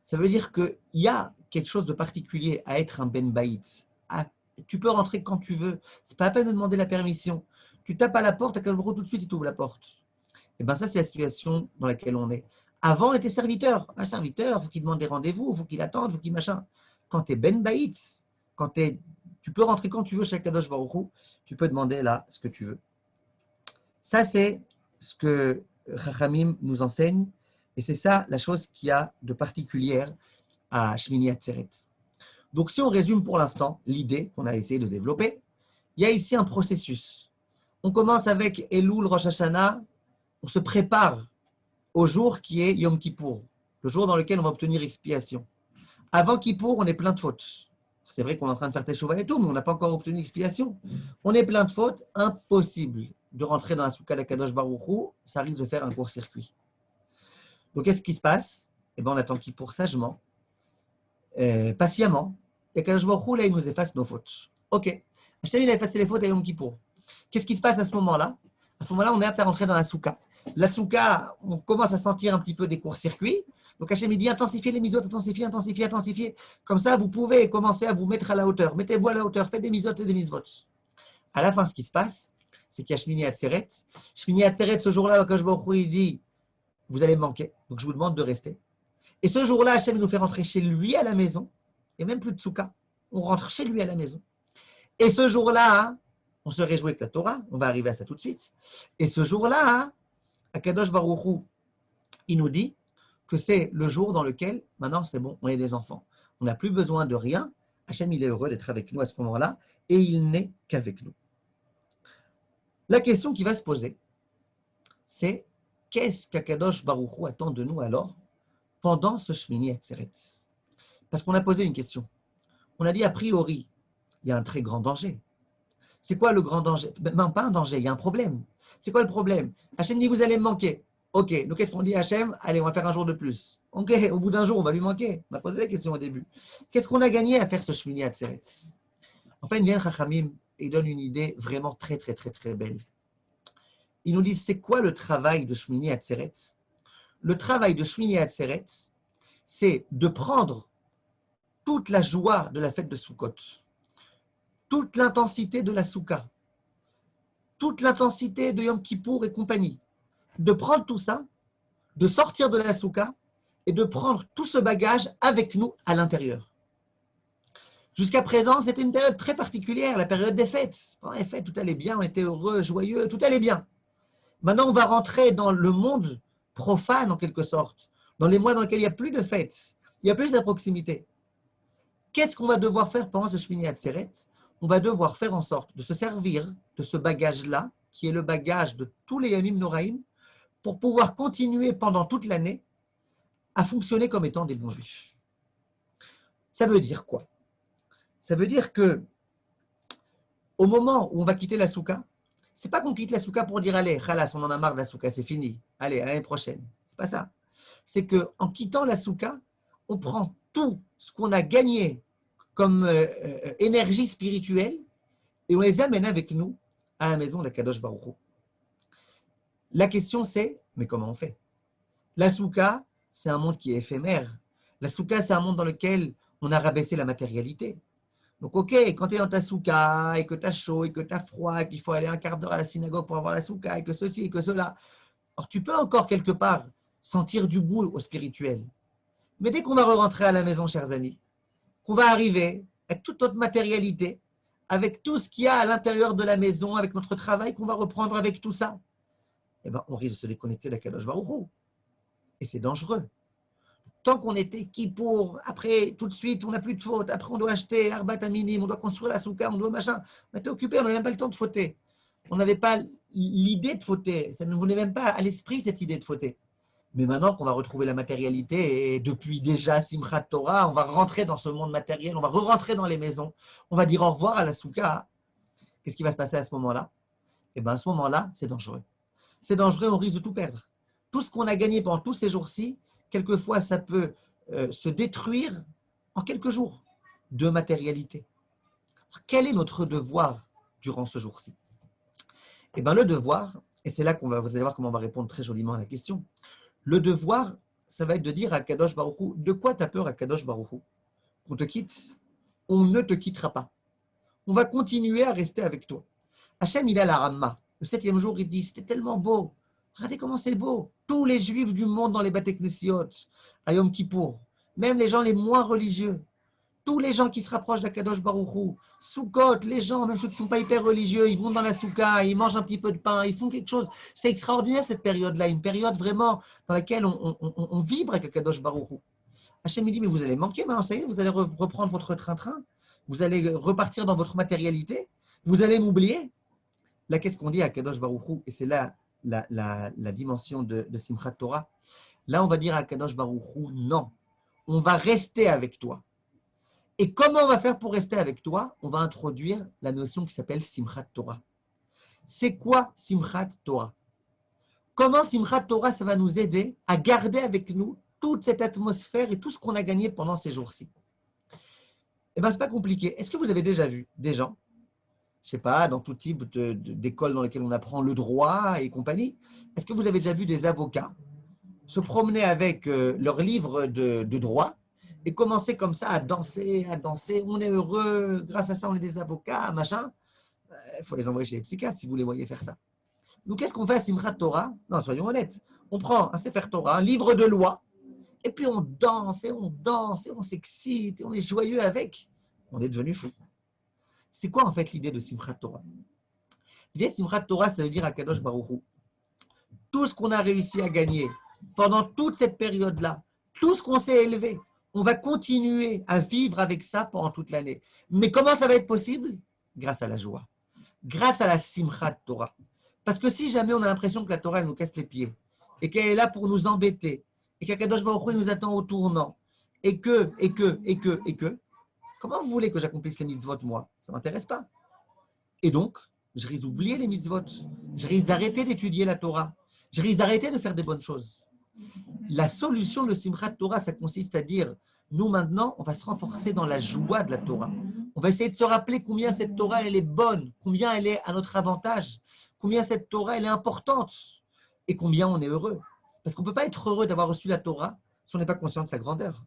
Ça veut dire qu'il y a quelque chose de particulier à être un Ben Baït. Tu peux rentrer quand tu veux. Ce n'est pas la peine de demander la permission. Tu tapes à la porte, à Kadosh Baruch Hu, tout de suite, il t'ouvre la porte. Et bien ça, c'est la situation dans laquelle on est. Avant, on était serviteur. Un serviteur, il faut qu'il demande des rendez-vous, il faut qu'il attende, il faut qu'il machin. Quand tu es Ben Baït, tu peux rentrer quand tu veux chez Kadosh Baruch Hu, tu peux demander là ce que tu veux. Ça, c'est ce que Chachamim nous enseigne, et c'est ça la chose qu'il y a de particulière à Shmini Atzeret. Donc, si on résume pour l'instant l'idée qu'on a essayé de développer, il y a ici un processus. On commence avec Elul, Rosh Hashanah, on se prépare au jour qui est Yom Kippour, le jour dans lequel on va obtenir expiation. Avant Kippour, on est plein de fautes. C'est vrai qu'on est en train de faire Teshuvah et tout, mais on n'a pas encore obtenu expiation. On est plein de fautes, impossible de rentrer dans la Soukha d'Akadosh Baruch Hu, ça risque de faire un court-circuit. Donc, qu'est-ce qui se passe? Eh bien, on attend Kippour sagement, patiemment, et Akadosh Baruch Hu, là, il nous efface nos fautes. Ok, Hachem, il a effacé les fautes à Yom Kippour. Qu'est-ce qui se passe à ce moment-là? À ce moment-là, on est apte à rentrer dans la Soukha. La Soukha, on commence à sentir un petit peu des courts-circuits. Donc Hachem il dit intensifiez les mitzvot, intensifiez. Comme ça, vous pouvez commencer à vous mettre à la hauteur. Mettez-vous à la hauteur, faites des mitzvot et des mitzvot. À la fin, ce qui se passe, c'est qu'il y a Shmini Atzeret. Shmini Atzeret, ce jour-là, Akadosh Baruch Hu, il dit vous allez me manquer, donc je vous demande de rester. Et ce jour-là, Hachem nous fait rentrer chez lui à la maison. Il n'y a même plus de Soukha. On rentre chez lui à la maison. Et ce jour-là, on se réjouit avec la Torah. On va arriver à ça tout de suite. Et ce jour-là, Akadosh Baruch Hu, il nous dit que c'est le jour dans lequel, maintenant c'est bon, on est des enfants. On n'a plus besoin de rien. Hachem, il est heureux d'être avec nous à ce moment-là et il n'est qu'avec nous. La question qui va se poser, c'est qu'est-ce qu'Akadosh Baruch Hu attend de nous alors pendant ce Shmini Atzeret? Parce qu'on a posé une question. On a dit a priori, il y a un très grand danger. C'est quoi le grand danger? Non, pas un danger, il y a un problème. C'est quoi le problème? Hachem dit vous allez me manquer. Ok, donc qu'est-ce qu'on dit à Hachem? Allez, on va faire un jour de plus. Ok, au bout d'un jour, on va lui manquer. On a posé la question au début. Qu'est-ce qu'on a gagné à faire ce Shmini Atzeret? Enfin, il vient Chachamim et il donne une idée vraiment très, très, très, très belle. Il nous dit, c'est quoi le travail de Shmini Atzeret? Le travail de Shmini Atzeret, c'est de prendre toute la joie de la fête de Sukkot, toute l'intensité de la Soukha, toute l'intensité de Yom Kippour et compagnie, de prendre tout ça, de sortir de la Soukha et de prendre tout ce bagage avec nous à l'intérieur. Jusqu'à présent, c'était une période très particulière, la période des fêtes. Pendant les fêtes, tout allait bien, on était heureux, joyeux, tout allait bien. Maintenant, on va rentrer dans le monde profane, en quelque sorte, dans les mois dans lesquels il n'y a plus de fêtes, il n'y a plus de proximité. Qu'est-ce qu'on va devoir faire pendant ce Shmini Atzeret? On va devoir faire en sorte de se servir de ce bagage-là, qui est le bagage de tous les Yamim Noraïm, pour pouvoir continuer pendant toute l'année à fonctionner comme étant des bons juifs. Ça veut dire quoi? Ça veut dire que au moment où on va quitter la Soukha, c'est pas qu'on quitte la Soukha pour dire allez, khalas, on en a marre de la Soukha, c'est fini. Allez, à l'année prochaine. C'est pas ça. C'est qu'en quittant la Soukha, on prend tout ce qu'on a gagné comme énergie spirituelle et on les amène avec nous à la maison de Kadosh Baruch Hu. La question c'est, mais comment on fait? La Soukha, c'est un monde qui est éphémère. La Soukha, c'est un monde dans lequel on a rabaissé la matérialité. Donc, ok, quand tu es dans ta Soukha et que tu as chaud et que tu as froid et qu'il faut aller un quart d'heure à la synagogue pour avoir la Soukha et que ceci et que cela, alors tu peux encore quelque part sentir du goût au spirituel. Mais dès qu'on va rentrer à la maison, chers amis, qu'on va arriver avec toute notre matérialité, avec tout ce qu'il y a à l'intérieur de la maison, avec notre travail qu'on va reprendre avec tout ça, eh ben, on risque de se déconnecter d'Akadosh Baruch Hu. Et c'est dangereux. Tant qu'on était Kippour, après, tout de suite, on n'a plus de faute. Après, on doit acheter Arbat Aminim, on doit construire la souka, on doit machin. On était occupé, on n'avait même pas le temps de fauter. On n'avait pas l'idée de fauter. Ça ne venait même pas à l'esprit, cette idée de fauter. Mais maintenant qu'on va retrouver la matérialité, et depuis déjà Simchat Torah, on va rentrer dans ce monde matériel, on va re-rentrer dans les maisons, on va dire au revoir à la souka. Qu'est-ce qui va se passer à ce moment-là? Eh bien, à ce moment-là, c'est dangereux. C'est dangereux, on risque de tout perdre. Tout ce qu'on a gagné pendant tous ces jours-ci, quelquefois, ça peut se détruire en quelques jours de matérialité. Alors, quel est notre devoir durant ce jour-ci? Eh bien, le devoir, et c'est là vous allez voir comment on va répondre très joliment à la question. Le devoir, ça va être de dire à Kadosh Baruch Hu, de quoi tu as peur à Kadosh Baruch Hu? Qu'on te quitte? On ne te quittera pas. On va continuer à rester avec toi. Hachem, il a la Ramma. Le 7e jour, il dit, c'était tellement beau. Regardez comment c'est beau. Tous les juifs du monde dans les Bate Knesiot, à Yom Kippour, même les gens les moins religieux, tous les gens qui se rapprochent d'Akadosh Baruch Hu, Sukkot, les gens, même ceux qui ne sont pas hyper religieux, ils vont dans la souka, ils mangent un petit peu de pain, ils font quelque chose. C'est extraordinaire cette période-là, une période vraiment dans laquelle on vibre avec Akadosh Baruch Hu. Hachem me dit, mais vous allez manquer maintenant, ça y est, vous allez reprendre votre train-train, vous allez repartir dans votre matérialité, vous allez m'oublier. Là, qu'est-ce qu'on dit à Akadosh Baruch Hu? Et c'est là la dimension de Simchat Torah. Là, on va dire à Akadosh Baruch Hu, non, on va rester avec toi. Et comment on va faire pour rester avec toi? On va introduire la notion qui s'appelle Simchat Torah. C'est quoi Simchat Torah? Comment Simchat Torah, ça va nous aider à garder avec nous toute cette atmosphère et tout ce qu'on a gagné pendant ces jours-ci? Eh bien, ce n'est pas compliqué. Est-ce que vous avez déjà vu des gens, je ne sais pas, dans tout type d'écoles dans lesquelles on apprend le droit et compagnie, est-ce que vous avez déjà vu des avocats se promener avec leur livre de droit et commencer comme ça à danser, on est heureux, grâce à ça on est des avocats, machin? Il faut les envoyer chez les psychiatres si vous les voyez faire ça. Nous, qu'est-ce qu'on fait à Simchat Torah? Non, soyons honnêtes. On prend un Sefer Torah, un livre de loi, et puis on danse, et on s'excite, et on est joyeux avec. On est devenu fou. C'est quoi en fait l'idée de Simchat Torah? L'idée de Simchat Torah, ça veut dire à Kadosh Baruch Hu, tout ce qu'on a réussi à gagner pendant toute cette période-là, tout ce qu'on s'est élevé, on va continuer à vivre avec ça pendant toute l'année. Mais comment ça va être possible? Grâce à la joie, grâce à la Simchat Torah. Parce que si jamais on a l'impression que la Torah elle nous casse les pieds, et qu'elle est là pour nous embêter, et qu'Akadosh Baruch Hu nous attend au tournant, et que, comment vous voulez que j'accomplisse les mitzvot, moi? Ça ne m'intéresse pas. Et donc, je risque d'oublier les mitzvot. Je risque d'arrêter d'étudier la Torah. Je risque d'arrêter de faire des bonnes choses. La solution de Simchat Torah, ça consiste à dire, nous maintenant, on va se renforcer dans la joie de la Torah. On va essayer de se rappeler combien cette Torah, elle est bonne, combien elle est à notre avantage, combien cette Torah, elle est importante, et combien on est heureux. Parce qu'on ne peut pas être heureux d'avoir reçu la Torah si on n'est pas conscient de sa grandeur.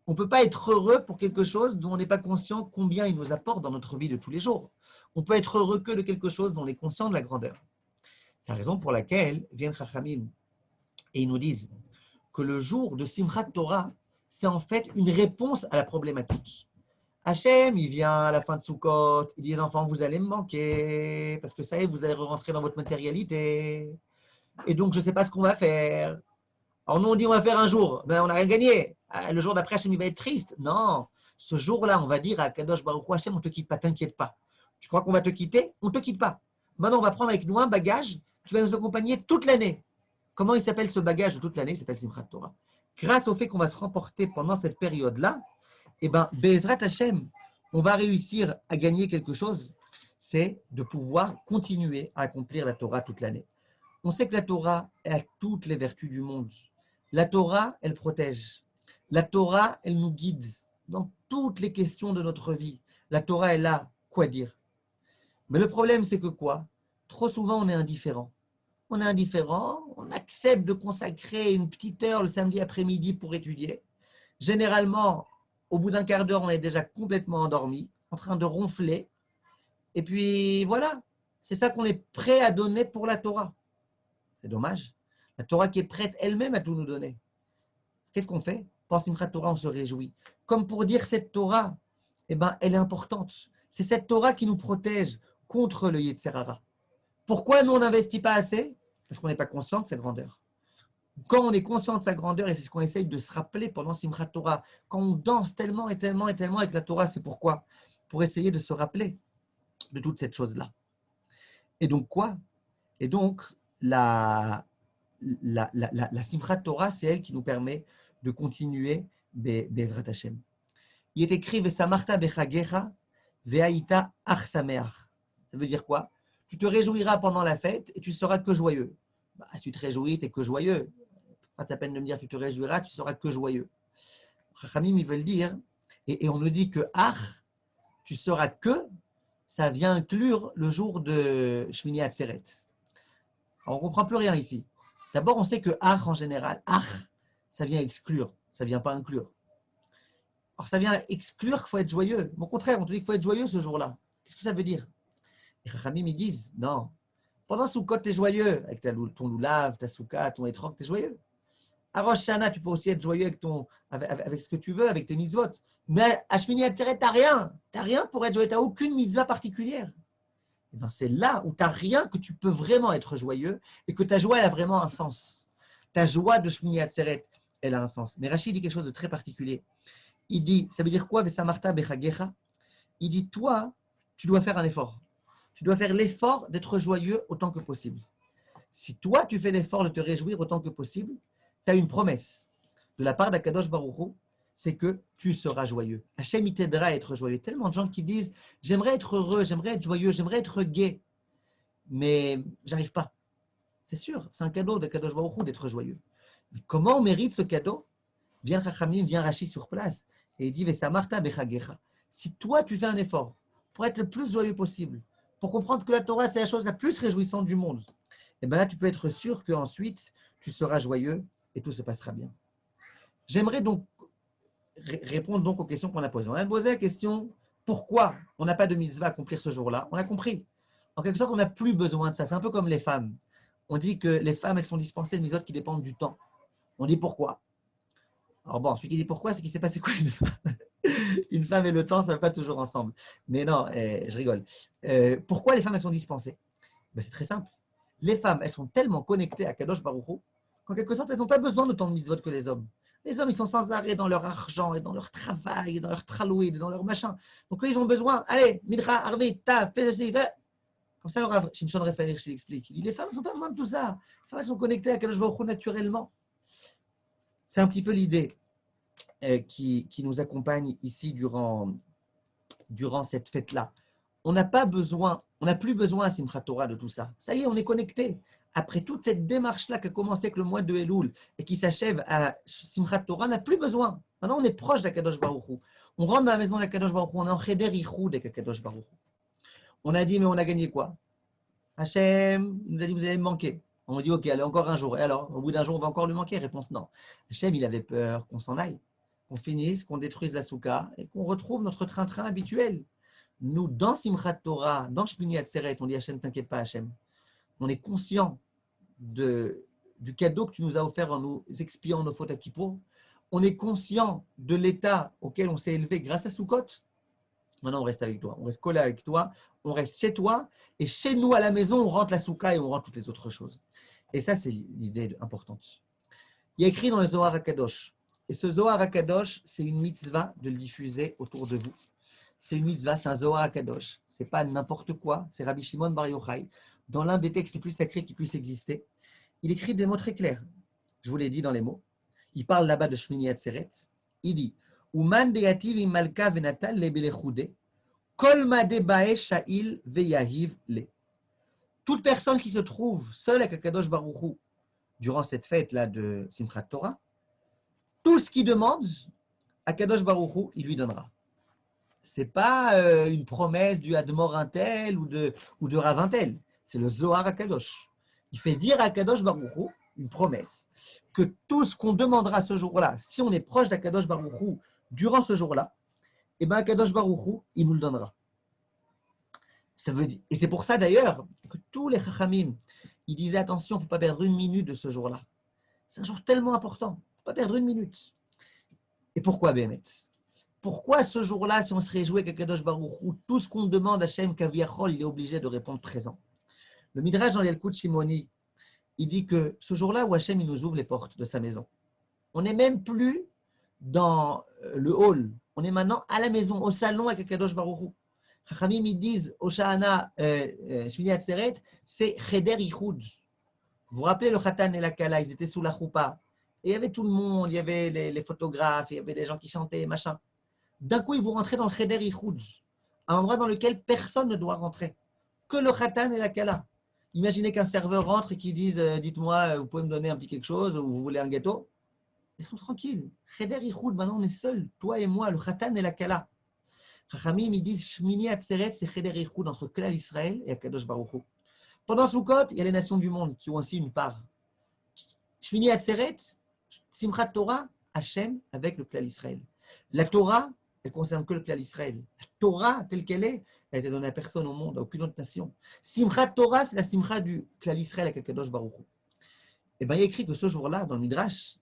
On ne peut pas être heureux pour quelque chose dont on n'est pas conscient combien il nous apporte dans notre vie de tous les jours. On peut être heureux que de quelque chose dont on est conscient de la grandeur. C'est la raison pour laquelle viennent Chachamim et ils nous disent que le jour de Simchat Torah, c'est en fait une réponse à la problématique. Hachem, il vient à la fin de Sukkot, il dit les enfants, vous allez me manquer, parce que ça y est, vous allez rentrer dans votre matérialité. Et donc, je ne sais pas ce qu'on va faire. Alors, nous, on dit on va faire un jour, ben, on n'a rien gagné. Le jour d'après, Hachem, il va être triste. Non, ce jour-là, on va dire à Kadosh Baruch Hu, Hachem, on ne te quitte pas, t'inquiète pas. Tu crois qu'on va te quitter? On ne te quitte pas. Maintenant, on va prendre avec nous un bagage qui va nous accompagner toute l'année. Comment il s'appelle ce bagage de toute l'année? Il s'appelle Simchat Torah. Grâce au fait qu'on va se remporter pendant cette période-là, eh bien, Be'ezrat Hashem, on va réussir à gagner quelque chose, c'est de pouvoir continuer à accomplir la Torah toute l'année. On sait que la Torah a toutes les vertus du monde. La Torah, elle protège. La Torah, elle nous guide dans toutes les questions de notre vie. La Torah est là, quoi dire? Mais le problème, c'est que quoi? Trop souvent, on est indifférent. On est indifférent, on accepte de consacrer une petite heure le samedi après-midi pour étudier. Généralement, au bout d'un quart d'heure, on est déjà complètement endormi, en train de ronfler. Et puis voilà, c'est ça qu'on est prêt à donner pour la Torah. C'est dommage. La Torah qui est prête elle-même à tout nous donner. Qu'est-ce qu'on fait? Pour Simchat Torah, on se réjouit. Comme pour dire cette Torah, eh ben, elle est importante. C'est cette Torah qui nous protège contre le Yetzer Hara. Pourquoi nous, on n'investit pas assez? Parce qu'on n'est pas conscient de sa grandeur. Quand on est conscient de sa grandeur, et c'est ce qu'on essaye de se rappeler pendant Simchat Torah, quand on danse tellement et tellement et tellement avec la Torah, c'est pourquoi? Pour essayer de se rappeler de toute cette chose-là. Et donc quoi? Et donc, la Simchat Torah, c'est elle qui nous permet de continuer Bezrat Hashem. Il est écrit Vesamarta bechagecha ve'aïta ach sameach. Ça veut dire quoi? Tu te réjouiras pendant la fête et tu ne seras que joyeux. Bah, si tu te réjouis, tu n'es que joyeux. Pas la peine de me dire tu te réjouiras, tu seras que joyeux. Chachamim, ils veulent dire, et on nous dit que ach, tu seras que, ça vient inclure le jour de Shmini Atzeret. Alors, on ne comprend plus rien ici. D'abord, on sait que ach en général, ach, ça vient exclure, ça ne vient pas inclure. Alors, ça vient exclure qu'il faut être joyeux. Au contraire, on te dit qu'il faut être joyeux ce jour-là. Qu'est-ce que ça veut dire? Les Chachamim, ils disent, non. Pendant Sukkot, tu es joyeux. Avec ton loulav, ta souka, ton étrange, tu es joyeux. À Rosh Hashanah, tu peux aussi être joyeux avec ce que tu veux, avec tes mitzvot. Mais à Shmini Atzeret, tu n'as rien. Tu n'as rien pour être joyeux. Tu n'as aucune mitzvah particulière. Et bien, c'est là où tu n'as rien que tu peux vraiment être joyeux et que ta joie, elle a vraiment un sens. Ta joie de Shmini Atzeret, elle a un sens. Mais Rachid dit quelque chose de très particulier. Il dit, ça veut dire quoi? Vesamarta bechagecha. Il dit, toi, tu dois faire un effort. Tu dois faire l'effort d'être joyeux autant que possible. Si toi, tu fais l'effort de te réjouir autant que possible, tu as une promesse de la part d'Akadosh Baruch Hu, c'est que tu seras joyeux. Hachem, il t'aidera à être joyeux. Tellement de gens qui disent, j'aimerais être heureux, j'aimerais être joyeux, j'aimerais être gai, mais j'arrive pas. C'est sûr, c'est un cadeau d'Akadosh Baruch Hu d'être joyeux. Mais comment on mérite ce cadeau? Vient Chachamim, vient Rashi sur place, et il dit, Vesamarta bechagecha. Si toi, tu fais un effort pour être le plus joyeux possible, pour comprendre que la Torah, c'est la chose la plus réjouissante du monde, et bien là, tu peux être sûr qu'ensuite, tu seras joyeux et tout se passera bien. J'aimerais donc répondre donc aux questions qu'on a posées. On a posé la question, pourquoi on n'a pas de mitzvah à accomplir ce jour-là? On a compris. En quelque sorte, on n'a plus besoin de ça. C'est un peu comme les femmes. On dit que les femmes, elles sont dispensées de mitzvot qui dépendent du temps. On dit pourquoi? Alors bon, celui qui dit pourquoi, c'est qu'il s'est passé quoi une femme? Une femme et le temps, ça ne va pas toujours ensemble. Mais non, je rigole. Pourquoi les femmes, elles sont dispensées? Ben, c'est très simple. Les femmes, elles sont tellement connectées à Kadosh Baruch Hu qu'en quelque sorte, elles n'ont pas besoin d'autant de mitzvot que les hommes. Les hommes, ils sont sans arrêt dans leur argent, et dans leur travail, et dans leur tralouïd, et dans leur machin. Donc eux, ils ont besoin, allez, Midra, Arvi, Ta, fais ceci, fais. Comme ça, alors, Shimshon Raphaël, je l'explique. Il dit, les femmes, elles n'ont pas besoin de tout ça. Les femmes, elles sont connectées à Kadosh Baruch Hu naturellement. C'est un petit peu l'idée qui nous accompagne ici durant cette fête-là. On n'a pas besoin, on n'a plus besoin à Simchat Torah de tout ça. Ça y est, on est connecté. Après toute cette démarche-là qui a commencé avec le mois de Elul et qui s'achève à Simchat Torah, on n'a plus besoin. Maintenant, on est proche d'Akadosh Baruch Hu. On rentre dans la maison d'Akadosh Baruch Hu, on est en Cheder Yichud avec Akadosh Baruch Hu. On a dit, mais on a gagné quoi? Hachem, il nous a dit, vous allez me manquer. On dit, ok, allez, encore un jour. Et alors, au bout d'un jour, on va encore lui manquer? Réponse non. Hachem, il avait peur qu'on s'en aille, qu'on finisse, qu'on détruise la souka et qu'on retrouve notre train-train habituel. Nous, dans Simchat Torah, dans Shmini Atzeret, on dit Hachem, t'inquiète pas, Hachem. On est conscient du cadeau que tu nous as offert en nous expiant nos fautes à Kippour. On est conscient de l'état auquel on s'est élevé grâce à Sukkot. Maintenant, on reste avec toi. On reste collé avec toi. On reste chez toi. Et chez nous, à la maison, on rentre la souka et on rentre toutes les autres choses. Et ça, c'est l'idée importante. Il y a écrit dans le Zohar HaKadosh. Et ce Zohar HaKadosh, c'est une mitzvah de le diffuser autour de vous. C'est une mitzvah, c'est un Zohar HaKadosh. Ce n'est pas n'importe quoi. C'est Rabbi Shimon Bar Yochai, dans l'un des textes les plus sacrés qui puissent exister. Il écrit des mots très clairs. Je vous l'ai dit dans les mots. Il parle là-bas de Shmini Atzeret. Il dit Uman deyativ im malka venatal le belechude, kol made bae sha'il veyahiv le. Toute personne qui se trouve seule avec Akadosh Baruch Hu durant cette fête-là de Simchat Torah, tout ce qu'il demande, Akadosh Baruch Hu, il lui donnera. Ce n'est pas une promesse du Admor Intel ou de Rav Intel. C'est le Zohar HaKadosh. Il fait dire à Akadosh Baruch Hu une promesse que tout ce qu'on demandera ce jour-là, si on est proche d'Akadosh Baruch Hu durant ce jour-là, eh bien Akadosh Baruch Hu, il nous le donnera. Ça veut dire, et c'est pour ça d'ailleurs que tous les Chachamim il disait attention, il ne faut pas perdre une minute de ce jour-là. C'est un jour tellement important, il ne faut pas perdre une minute. Et pourquoi, Bémet? Pourquoi ce jour-là, si on se réjouit avec Kadosh Baruch Hu, tout ce qu'on demande à Shem Kaviachol, il est obligé de répondre présent? Le Midrash dans l'Yalkut Shimoni, il dit que ce jour-là où Hachem il nous ouvre les portes de sa maison, on n'est même plus dans le hall, on est maintenant à la maison, au salon avec Kadosh Baruch Hu. Chachamim, ils disent au Shahana Shmini Atzeret, c'est Cheder Yichud. Vous vous rappelez le Khatan et la Kala, ils étaient sous la choupa. Et il y avait tout le monde, il y avait les photographes, il y avait des gens qui chantaient, machin. D'un coup, ils vont rentrer dans le Cheder Yichud, un endroit dans lequel personne ne doit rentrer, que le Khatan et la Kala. Imaginez qu'un serveur rentre et qu'il dise dites-moi, vous pouvez me donner un petit quelque chose ou vous voulez un gâteau? Ils sont tranquilles. Cheder Yichud, maintenant on est seuls, toi et moi, le Khatan et la Kala. Chachamim, ils disent Shmini Atzeret, c'est Cheder Yichud entre Klal Israël et Akadosh Baruch Hu. Pendant Sukkot, il y a les nations du monde qui ont aussi une part. Shmini Atzeret, Simchat Torah, Hachem avec le Klal Israël. La Torah, elle ne concerne que le Klal Israël. La Torah, telle qu'elle est, elle a été donnée à personne au monde, à aucune autre nation. Simchat Torah, c'est la Simcha du Klal Israël avec Akadosh Baruch Hu. Et bien, il y a écrit que ce jour-là, dans le Midrash,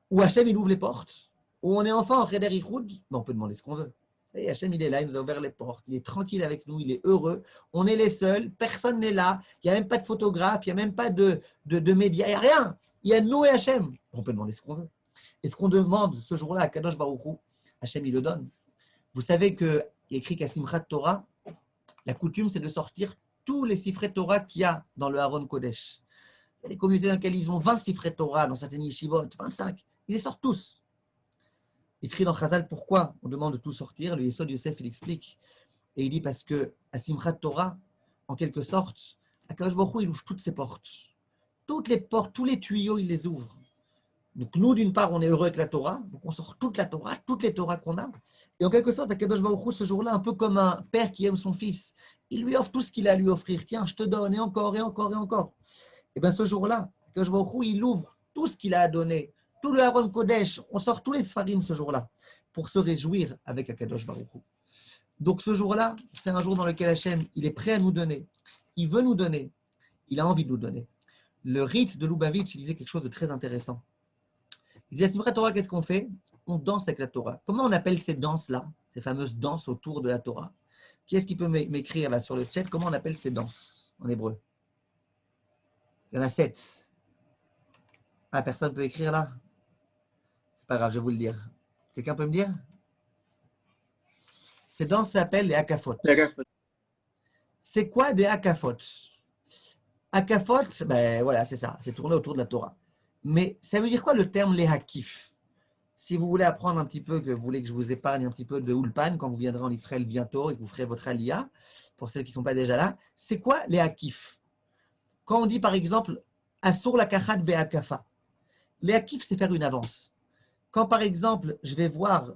où Hachem il ouvre les portes, où on est enfin en Cheder Yichud, on peut demander ce qu'on veut. Et Hachem il est là, il nous a ouvert les portes, il est tranquille avec nous, il est heureux, on est les seuls, personne n'est là, il n'y a même pas de photographe, il n'y a même pas de médias, il n'y a rien. Il y a nous et Hachem. On peut demander ce qu'on veut. Et ce qu'on demande ce jour-là à Kadosh Baruch Hu, Hachem il le donne. Vous savez qu'il est écrit qu'à Simchat Torah, la coutume c'est de sortir tous les sifrei Torah qu'il y a dans le Haron Kodesh. Il y a des communautés dans lesquelles ils ont 20 sifrei Torah, dans certaines yeshivot, 25. Ils les sortent tous. Écrit dans Chazal, pourquoi on demande de tout sortir? Le Yesod Yosef, il explique. Et il dit parce que à Simchat Torah, en quelque sorte, Akadosh Baruch Hu, il ouvre toutes ses portes. Toutes les portes, tous les tuyaux, il les ouvre. Donc nous, d'une part, on est heureux avec la Torah, donc on sort toute la Torah, toutes les Torahs qu'on a. Et en quelque sorte, Akadosh Baruch Hu, ce jour-là, un peu comme un père qui aime son fils, il lui offre tout ce qu'il a à lui offrir. Tiens, je te donne, et encore, et encore, et encore. Et bien ce jour-là, Akadosh Baruch Hu, il ouvre tout ce qu'il a à donner. Tout le Haron Kodesh, on sort tous les Sfarim ce jour-là pour se réjouir avec Akadosh Baruch Hu. Donc ce jour-là, c'est un jour dans lequel Hachem, il est prêt à nous donner. Il veut nous donner. Il a envie de nous donner. Le rite de Lubavitch, il disait quelque chose de très intéressant. Il disait à Simchat Torah, qu'est-ce qu'on fait? On danse avec la Torah. Comment on appelle ces danses-là, ces fameuses danses autour de la Torah? Qui est-ce qui peut m'écrire là sur le chat? Comment on appelle ces danses en hébreu? Il y en a 7. Ah, personne ne peut écrire là? C'est pas grave, je vais vous le dire. Quelqu'un peut me dire? Ces danses s'appellent les hakafot. C'est quoi des hakafot? Hakafot, ben voilà, c'est ça, c'est tourné autour de la Torah. Mais ça veut dire quoi le terme les hakif? Si vous voulez apprendre un petit peu, que vous voulez que je vous épargne un petit peu de Ulpan quand vous viendrez en Israël bientôt et que vous ferez votre aliyah, pour ceux qui ne sont pas déjà là, c'est quoi les hakif? Quand on dit par exemple Asur la kachat be'akafa, les hakif c'est faire une avance. Quand par exemple je vais voir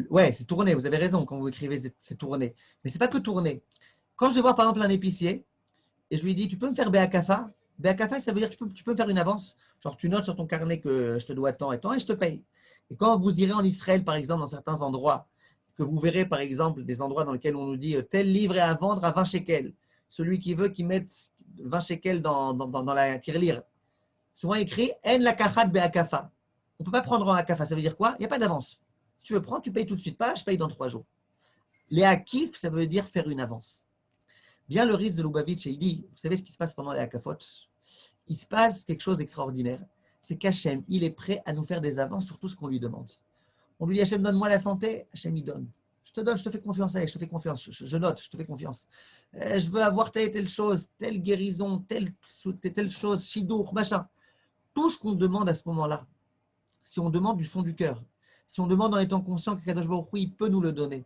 ouais, c'est tourné, vous avez raison, quand vous écrivez, c'est tourné. Mais ce n'est pas que tourné. Quand je vais voir par exemple un épicier, et je lui dis, tu peux me faire Be'akafa? Be'akafa, ça veut dire, tu peux me faire une avance. Genre, tu notes sur ton carnet que je te dois tant et tant, et je te paye. Et quand vous irez en Israël, par exemple, dans certains endroits, que vous verrez, par exemple, des endroits dans lesquels on nous dit, tel livre est à vendre à 20 shekels. Celui qui veut qu'il mette 20 shekels dans la tirelire. Souvent écrit, En la kachat be'akafa. On ne peut pas prendre en akafa, ça veut dire quoi? Il n'y a pas d'avance. Si tu veux prendre, tu payes tout de suite. Pas, je paye dans 3 jours. Les hakif, ça veut dire faire une avance. Bien le Ritz de Lubavitch, il dit, vous savez ce qui se passe pendant les hakafot? Il se passe quelque chose d'extraordinaire. C'est qu'Hachem, il est prêt à nous faire des avances sur tout ce qu'on lui demande. On lui dit, Hachem, donne-moi la santé. Hachem, il donne. Je te donne, je te fais confiance. Allez, je te fais confiance. Je note, je te fais confiance. Je veux avoir telle et telle chose, telle guérison, telle chose, shidour, machin. Tout ce qu'on demande à ce moment-là, si on demande du fond du cœur, si on demande en étant conscient que Kadosh Baruch Hu, il peut nous le donner,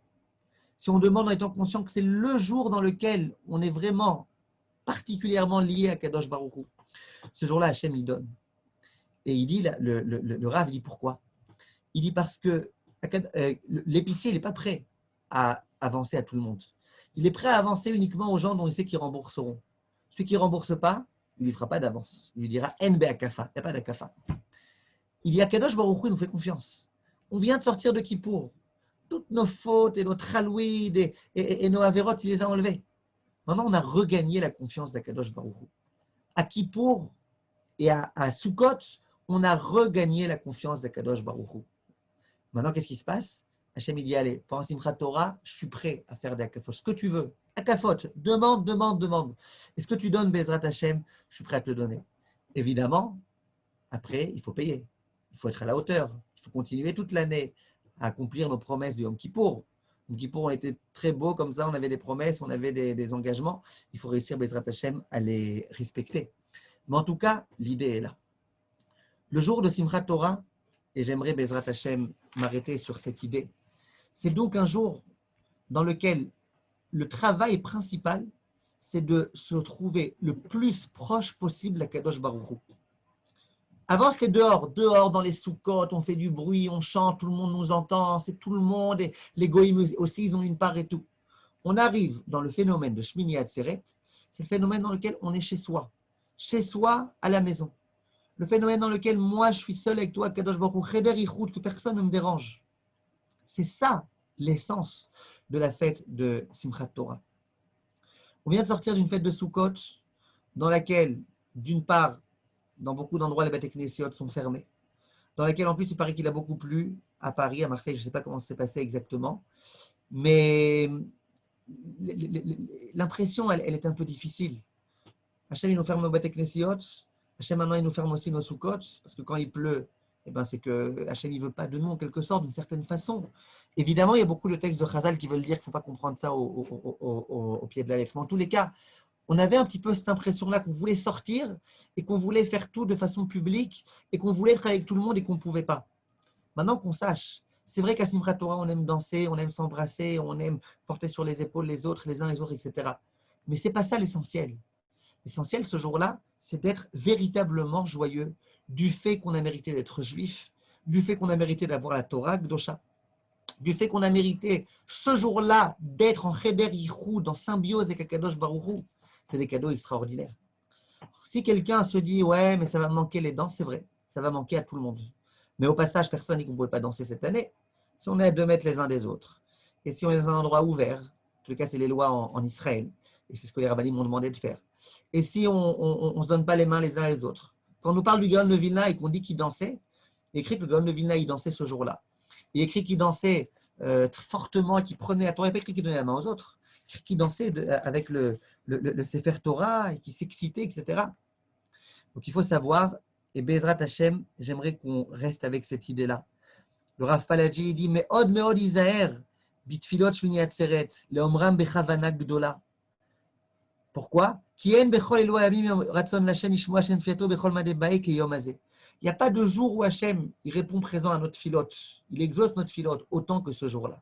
si on demande en étant conscient que c'est le jour dans lequel on est vraiment particulièrement lié à Kadosh Baruch Hu, ce jour-là, Hachem, il donne. Et il dit, le Rav dit pourquoi? Il dit parce que l'épicier, il n'est pas prêt à avancer à tout le monde. Il est prêt à avancer uniquement aux gens dont il sait qu'ils rembourseront. Celui qui ne rembourse pas, il ne lui fera pas d'avance. Il lui dira En be'akafa, il n'y a pas d'akafa. Il y a Kadosh Baruch Hu, il nous fait confiance. On vient de sortir de Kippour. Toutes nos fautes et notre halouid et nos avérotes, il les a enlevées. Maintenant, on a regagné la confiance d'Akadosh Baruch Hu. À Kippour et à Sukkot, on a regagné la confiance d'Akadosh Baruch Hu. Maintenant, qu'est-ce qui se passe? Hachem, il dit, allez, pendant Simchat Torah, je suis prêt à faire des akafot. Ce que tu veux. Akafot, demande, demande, demande. Est-ce que tu donnes Bezrat Hachem? Je suis prêt à te le donner. Évidemment, après, il faut payer. Il faut être à la hauteur. Il faut continuer toute l'année à accomplir nos promesses du Yom Kippour. Yom Kippour, on était très beaux comme ça, on avait des promesses, on avait des engagements. Il faut réussir, Bezrat Hachem, à les respecter. Mais en tout cas, l'idée est là. Le jour de Simchat Torah, et j'aimerais, Bezrat Hachem, m'arrêter sur cette idée, c'est donc un jour dans lequel le travail principal, c'est de se trouver le plus proche possible à Kadosh Baruch Hu. Avant, c'était dehors dans les soukottes, on fait du bruit, on chante, tout le monde nous entend, c'est tout le monde, et les goïms aussi, ils ont une part et tout. On arrive dans le phénomène de Shmini Atzeret, c'est le phénomène dans lequel on est chez soi à la maison. Le phénomène dans lequel moi, je suis seul avec toi, Kadosh Baruch Hu, Cheder Yichud, que personne ne me dérange. C'est ça l'essence de la fête de Simchat Torah. On vient de sortir d'une fête de Sukkot dans laquelle, d'une part, dans beaucoup d'endroits, les Beit Knesset sont fermés, dans laquelle, en plus, il paraît qu'il a beaucoup plu à Paris, à Marseille, je ne sais pas comment ça s'est passé exactement, mais l'impression, elle est un peu difficile. Hachem, il nous ferme nos Beit Knesset, Hachem, maintenant, il nous ferme aussi nos Sukkot, parce que quand il pleut, eh ben, c'est que Hachem, il ne veut pas de nous, en quelque sorte, d'une certaine façon. Évidemment, il y a beaucoup de textes de Chazal qui veulent dire qu'il ne faut pas comprendre ça au pied de la lettre. Mais en tous les cas, on avait un petit peu cette impression-là qu'on voulait sortir et qu'on voulait faire tout de façon publique et qu'on voulait être avec tout le monde et qu'on ne pouvait pas. Maintenant qu'on sache, c'est vrai qu'à Simchat Torah, on aime danser, on aime s'embrasser, on aime porter sur les épaules les autres, les uns les autres, etc. Mais ce n'est pas ça l'essentiel. L'essentiel ce jour-là, c'est d'être véritablement joyeux du fait qu'on a mérité d'être juif, du fait qu'on a mérité d'avoir la Torah, Gdosha, du fait qu'on a mérité ce jour-là d'être en Cheder Yichud, en symbiose avec Akadosh Baruch Hu. C'est des cadeaux extraordinaires. Si quelqu'un se dit « ouais, mais ça va me manquer les danses », c'est vrai, ça va manquer à tout le monde. Mais au passage, personne ne dit qu'on ne pouvait pas danser cette année. Si on est à 2 mètres les uns des autres, et si on est dans un endroit ouvert, en tout cas c'est les lois en Israël, et c'est ce que les rabbinim m'ont demandé de faire, et si on ne se donne pas les mains les uns les autres. Quand on nous parle du Gaon de Vilna et qu'on dit qu'il dansait, il écrit que le Gaon de Vilna, il dansait ce jour-là. Il écrit qu'il dansait fortement et qu'il prenait la Torah. Il n'a pas écrit qu'il donnait la main aux autres. Il écrit qu'il dansait avec le Sefer Torah et qu'il s'excitait, etc. Donc il faut savoir, et Bezrat Hashem, j'aimerais qu'on reste avec cette idée-là. Le Rav Palaji dit Me'od me'od izaher bitfilot shmini atzeret leomram bechavana gdola. Pourquoi? Il n'y a pas de jour où Hachem il répond présent à notre filote. Il exauce notre filote autant que ce jour-là.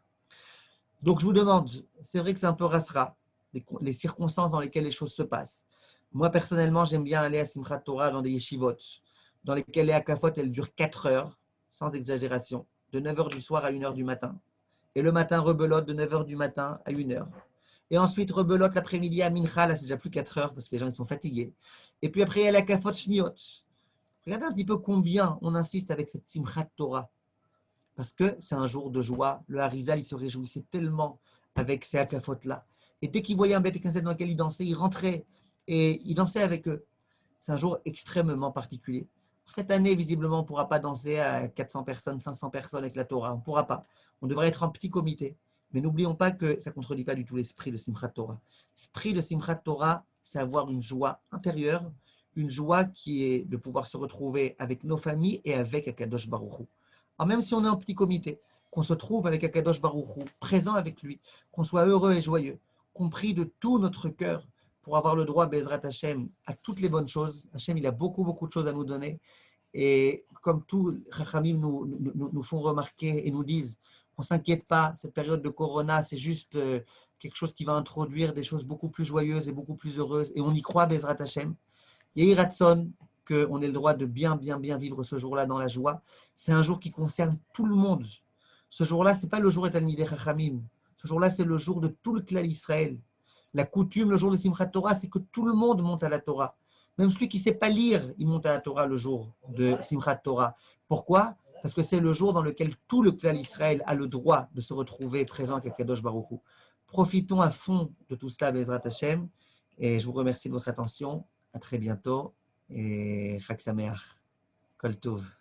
Donc je vous demande, c'est vrai que c'est un peu rasra, les circonstances dans lesquelles les choses se passent. Moi personnellement, j'aime bien aller à Simchat Torah dans des yeshivot, dans lesquelles les akafot, elles durent 4 heures, sans exagération, de 9h du soir à 1h du matin. Et le matin, rebelote de 9h du matin à 1h. Et ensuite, rebelote l'après-midi à Mincha, là c'est déjà plus 4 heures parce que les gens ils sont fatigués. Et puis après, il y a la Kafot Shniot. Regardez un petit peu combien on insiste avec cette Simchat Torah. Parce que c'est un jour de joie. Le Harizal, il se réjouissait tellement avec ces Akafot-là. Et dès qu'il voyait un Beit Knesset dans lequel il dansait, il rentrait et il dansait avec eux. C'est un jour extrêmement particulier. Cette année, visiblement, on ne pourra pas danser à 400 personnes, 500 personnes avec la Torah. On ne pourra pas. On devrait être en petit comité. Mais n'oublions pas que ça ne contredit pas du tout l'esprit de Simchat Torah. L'esprit de Simchat Torah, c'est avoir une joie intérieure, une joie qui est de pouvoir se retrouver avec nos familles et avec Akadosh Baruch Hu. Alors même si on est en petit comité, qu'on se trouve avec Akadosh Baruch Hu, présent avec lui, qu'on soit heureux et joyeux, qu'on prie de tout notre cœur pour avoir le droit, Bezrat Hashem, à toutes les bonnes choses. Hashem, il a beaucoup, beaucoup de choses à nous donner. Et comme tous les Chachamim nous font remarquer et nous disent, on ne s'inquiète pas, cette période de Corona, c'est juste quelque chose qui va introduire des choses beaucoup plus joyeuses et beaucoup plus heureuses. Et on y croit, Bezrat Hashem. Yehi Ratson, qu'on ait le droit de bien vivre ce jour-là dans la joie. C'est un jour qui concerne tout le monde. Ce jour-là, ce n'est pas le jour de Talmidei Chachamim. Ce jour-là, c'est le jour de tout le clan Israël. La coutume, le jour de Simchat Torah, c'est que tout le monde monte à la Torah. Même celui qui ne sait pas lire, il monte à la Torah le jour de Simchat Torah. Pourquoi? Parce que c'est le jour dans lequel tout le clan Israël a le droit de se retrouver présent avec Kadosh Baruch Hu. profitons à fond de tout cela, Bezrat Hashem. Et je vous remercie de votre attention. À très bientôt. Et Chag Sameach. Kol Tov.